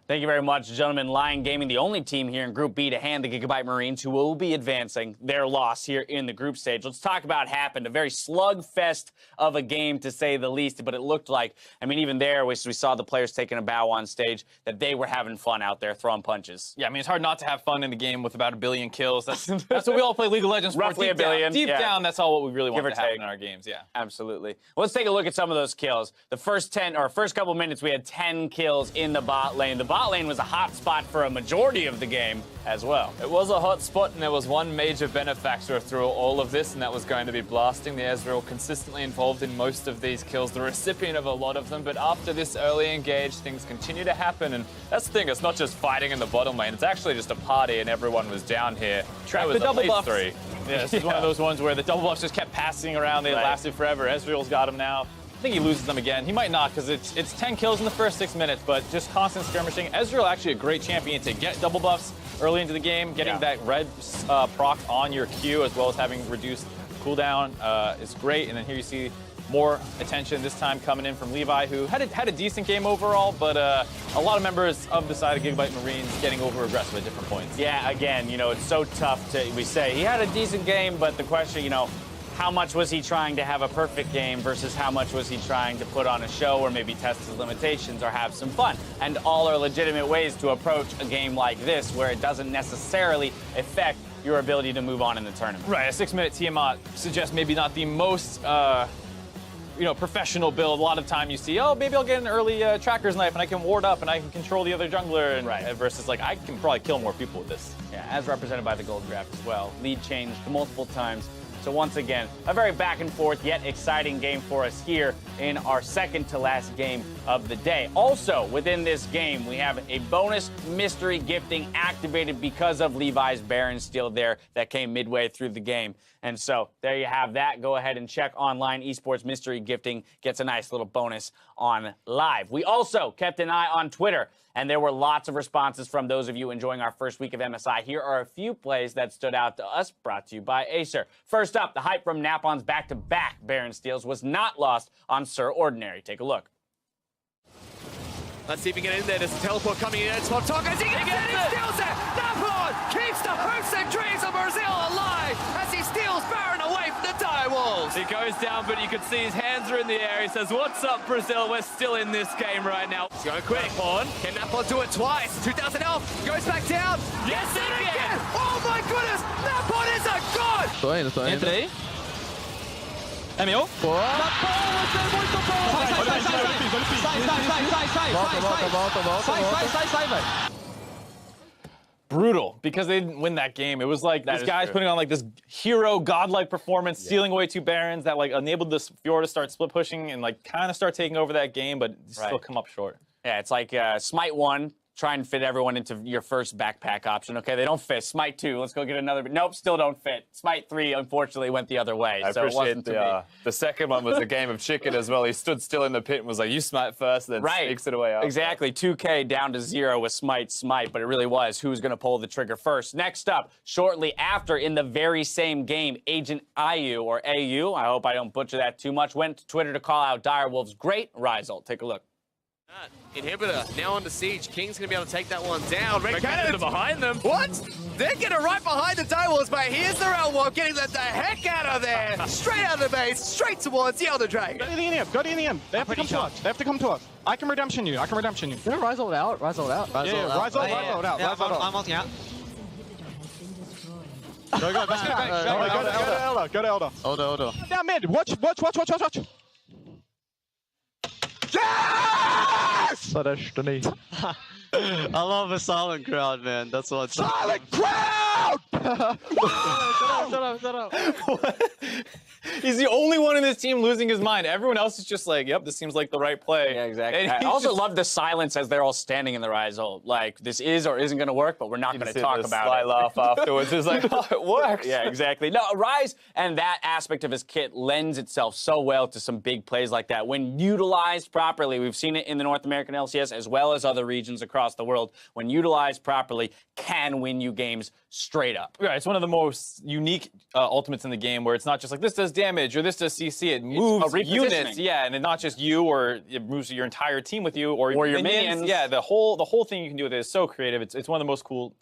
Speaker 3: Thank you very much, gentlemen. Lion Gaming, the only team here in Group B to hand the Gigabyte Marines, who will be advancing their loss here in the group stage. Let's talk about what happened. A very slugfest of a game, to say the least, but it looked like, even there, we saw the players taking a bow on stage, that they were having fun out there throwing punches.
Speaker 4: Yeah, it's hard not to have fun in a game with about 1 billion kills. That's what we all play League of Legends for.
Speaker 3: Roughly 1 billion.
Speaker 4: Deep down, that's all what we really want to happen
Speaker 3: take
Speaker 4: in our games, yeah.
Speaker 3: Absolutely. Let's take a look at some of those kills. The first couple minutes, we had 10 kills in the bot lane. The bot lane was a hot spot for a majority of the game as well.
Speaker 5: It was a hot spot, and there was one major benefactor through all of this, and that was going to be blasting. The Ezreal consistently involved in most of these kills, the recipient of a lot of them, but after this early engage, things continue to happen, and that's the thing, it's not just fighting in the bottom lane, it's actually just a party, and everyone was down here.
Speaker 4: Track the double buffs.
Speaker 5: 3.
Speaker 4: Yeah, this is one of those ones where the double buffs just kept passing around, they lasted forever. Ezreal's got him now. I think he loses them again. He might not, because it's 10 kills in the first 6 minutes, but just constant skirmishing. Ezreal actually a great champion to get double buffs early into the game. Getting that red proc on your Q, as well as having reduced cooldown is great. And then here you see more attention this time coming in from Levi, who had a decent game overall, but a lot of members of the side of Gigabyte Marines getting over aggressive at different points.
Speaker 3: Yeah, again, you know, it's so tough to, we say he had a decent game, but the question, you know, how much was he trying to have a perfect game versus how much was he trying to put on a show or maybe test his limitations or have some fun? And all are legitimate ways to approach a game like this where it doesn't necessarily affect your ability to move on in the tournament.
Speaker 4: Right, a 6-minute Tiamat suggests maybe not the most professional build. A lot of time you see, oh, maybe I'll get an early tracker's knife and I can ward up and I can control the other jungler, and versus like I can probably kill more people with this.
Speaker 3: Yeah, as represented by the gold draft as well. Lead changed multiple times. So once again, a very back and forth yet exciting game for us here in our second to last game of the day. Also, within this game, we have a bonus mystery gifting activated because of Levi's Baron steal there that came midway through the game. And so there you have that. Go ahead and check online. Esports mystery gifting gets a nice little bonus on live. We also kept an eye on Twitter, and there were lots of responses from those of you enjoying our first week of MSI. Here are a few plays that stood out to us, brought to you by Acer. First up, the hype from Napon's back-to-back Baron steals was not lost on Sir Ordinary. Take a look.
Speaker 6: Let's see if we can get in there. There's a teleport coming in. Swap talk as he gets it. He steals it. Napon keeps the hopes and dreams of Brazil alive as he steals Baron away from the dire wolves.
Speaker 5: He goes down, but you can see his hands are in the air. He says, "What's up, Brazil? We're still in this game right now."
Speaker 6: He's going quick. Napon. Can Napon do it twice? 2,000 health. Goes back down.
Speaker 5: Yes, he can.
Speaker 6: Oh my goodness. Napon is a god.
Speaker 7: Tô indo.
Speaker 8: Entra aí.
Speaker 7: É meu? Boa. Sai, velho.
Speaker 4: Brutal, because they didn't win that game. It was like this guy's putting on like this hero godlike performance, stealing away 2 Barons that like enabled this Fjord to start split pushing and like kind of start taking over that game, but still come up short.
Speaker 3: Yeah, it's like Smite 1, try and fit everyone into your first backpack option. Okay, they don't fit. Smite 2, let's go get another. Nope, still don't fit. Smite 3, unfortunately, went the other way.
Speaker 5: I
Speaker 3: so it wasn't
Speaker 5: appreciate the second one was a game of chicken as well. He stood still in the pit and was like, "You smite first, then sneaks it away out."
Speaker 3: Exactly, 2K down to 0 with Smite, but it really was who's going to pull the trigger first. Next up, shortly after, in the very same game, Agent IU, or AU, I hope I don't butcher that too much, went to Twitter to call out Direwolves. Great Rizal. Take a look.
Speaker 6: Inhibitor now under siege. King's going to be able to take that one down. Red Cannons
Speaker 5: behind them.
Speaker 6: What? They're getting right behind the Direwolves, but here's the Realm getting the heck out of there. Straight out of the base, straight towards the Elder Dragon.
Speaker 7: Go to the EM. Go to the EM. They have to come to us. They have to come to us. I can redemption you.
Speaker 8: They're Rizal out.
Speaker 7: Rise out. Rise out.
Speaker 8: I'm ulting out.
Speaker 7: Go. Let's get back. Go to Elder.
Speaker 8: Elder.
Speaker 7: Down mid. Watch. Yes!
Speaker 8: I love a silent crowd, man. That's what.
Speaker 7: Silent crowd!
Speaker 8: Shut up.
Speaker 4: He's the only one in this team losing his mind. Everyone else is just like, yep, this seems like the right play.
Speaker 3: Yeah, exactly. I also love the silence as they're all standing in the Rizal. Like, this is or isn't going to work, but we're not going to talk about
Speaker 5: sly
Speaker 3: it.
Speaker 5: laugh afterwards. It's like, oh, it works.
Speaker 3: Yeah, exactly. No, Rise and that aspect of his kit lends itself so well to some big plays like that. When utilized properly, we've seen it in the North American LCS as well as other regions across the world, when utilized properly, can win you games straight up.
Speaker 4: Right, it's one of the most unique ultimates in the game where it's not just like this does damage or this does CC. It moves units, yeah, and it's not just you, or it moves your entire team with you, or your minions. Yeah, the whole thing you can do with it is so creative. It's one of the most cool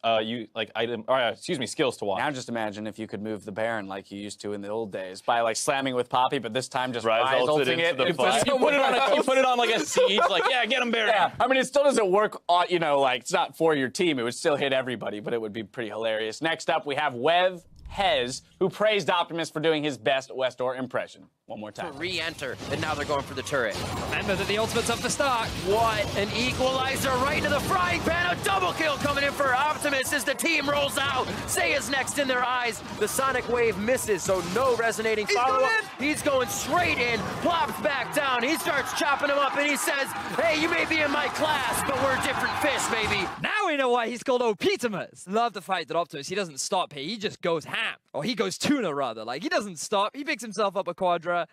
Speaker 4: skills to watch.
Speaker 3: Now just imagine if you could move the Baron like you used to in the old days by like slamming with Poppy, but this time just ulting it.
Speaker 4: You put it on like a siege, like get him Baron.
Speaker 3: Yeah, I mean it still doesn't work. Like it's not for your team. It would still hit everybody, but it would be pretty hilarious. Next up, we have Wev Hez, who praised Optimus for doing his best Westdoor impression. One more time.
Speaker 1: Re-enter, and now they're going for the turret.
Speaker 6: Remember that the ultimate's up the start. What an equalizer right into the frying pan. A double kill coming in for Optimus as the team rolls out. Seiya's next in their eyes. The Sonic Wave misses, so no resonating follow-up. He's going straight in, plops back down. He starts chopping him up, and he says, "Hey, you may be in my class, but we're different fish, baby."
Speaker 9: Now we know why he's called Optimus. Love the fact that Optimus, he doesn't stop here. He just goes ham. Or he goes tuna, rather. Like, he doesn't stop. He picks himself up a Quadra.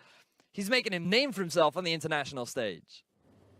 Speaker 9: He's making a name for himself on the international stage.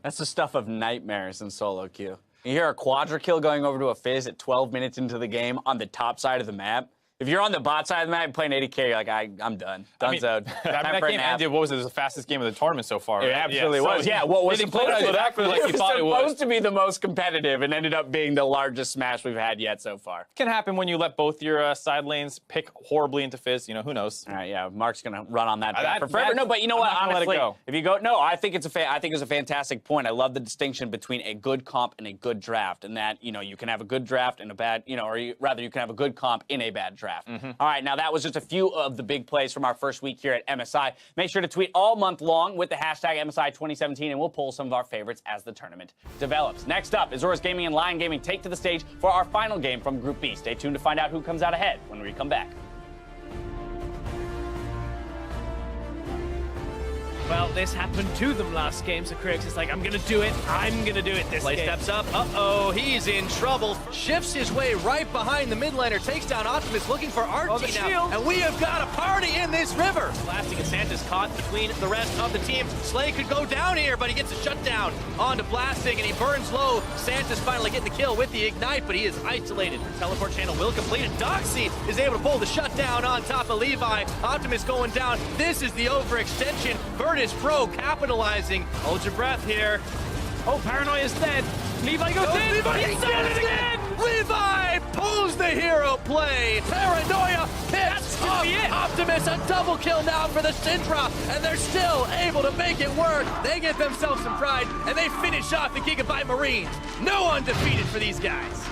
Speaker 3: That's the stuff of nightmares in solo queue. You hear a Quadra kill going over to a Fizz at 12 minutes into the game on the top side of the map. If you're on the bot side of the map playing 80K, you're like, I'm done. Done's out.
Speaker 4: That game ended, what was it? It was the fastest game of the tournament so far.
Speaker 3: It absolutely was. Yeah, what was
Speaker 4: supposed
Speaker 3: to be the most competitive and ended up being the largest smash we've had yet so far.
Speaker 4: Can happen when you let both your side lanes pick horribly into Fizz. You know, who knows?
Speaker 3: All right, yeah, Mark's gonna run on that for forever. No, but you know what? Honestly,
Speaker 4: let it go.
Speaker 3: if you go, no, I think it's a fantastic point. I love the distinction between a good comp and a good draft, and that you can have a good draft and a bad, rather you can have a good comp in a bad draft. All right, now that was just a few of the big plays from our first week here at MSI. Make sure to tweet all month long with the hashtag MSI2017, and we'll pull some of our favorites as the tournament develops. Next up, Azores Gaming and Lion Gaming take to the stage for our final game from Group B. Stay tuned to find out who comes out ahead when we come back.
Speaker 2: Well, this happened to them last game, so Crix is like, I'm gonna do it this
Speaker 1: Play
Speaker 2: game.
Speaker 1: steps up. Uh-oh, he's in trouble. Shifts his way right behind the mid laner, takes down Optimus, looking for RT
Speaker 2: the
Speaker 1: now.
Speaker 2: shield.
Speaker 1: And we have got a party in this river. Blasting and Santa's caught between the rest of the team. Slay could go down here, but he gets a shutdown onto Blasting, and he burns low. Santa's finally getting the kill with the Ignite, but he is isolated. Teleport channel will complete it. Doxy is able to pull the shutdown on top of Levi. Optimus going down. This is the overextension. Virtus.Pro capitalizing. Hold your breath here.
Speaker 2: Oh, Paranoia's dead. Levi goes in.
Speaker 1: Levi
Speaker 2: He's done it again.
Speaker 1: Levi pulls the hero play. Paranoia hits
Speaker 2: gonna be it.
Speaker 1: Optimus, a double kill now for the Syndra, and they're still able to make it work. They get themselves some pride, and they finish off the Gigabyte Marines. No undefeated for these guys.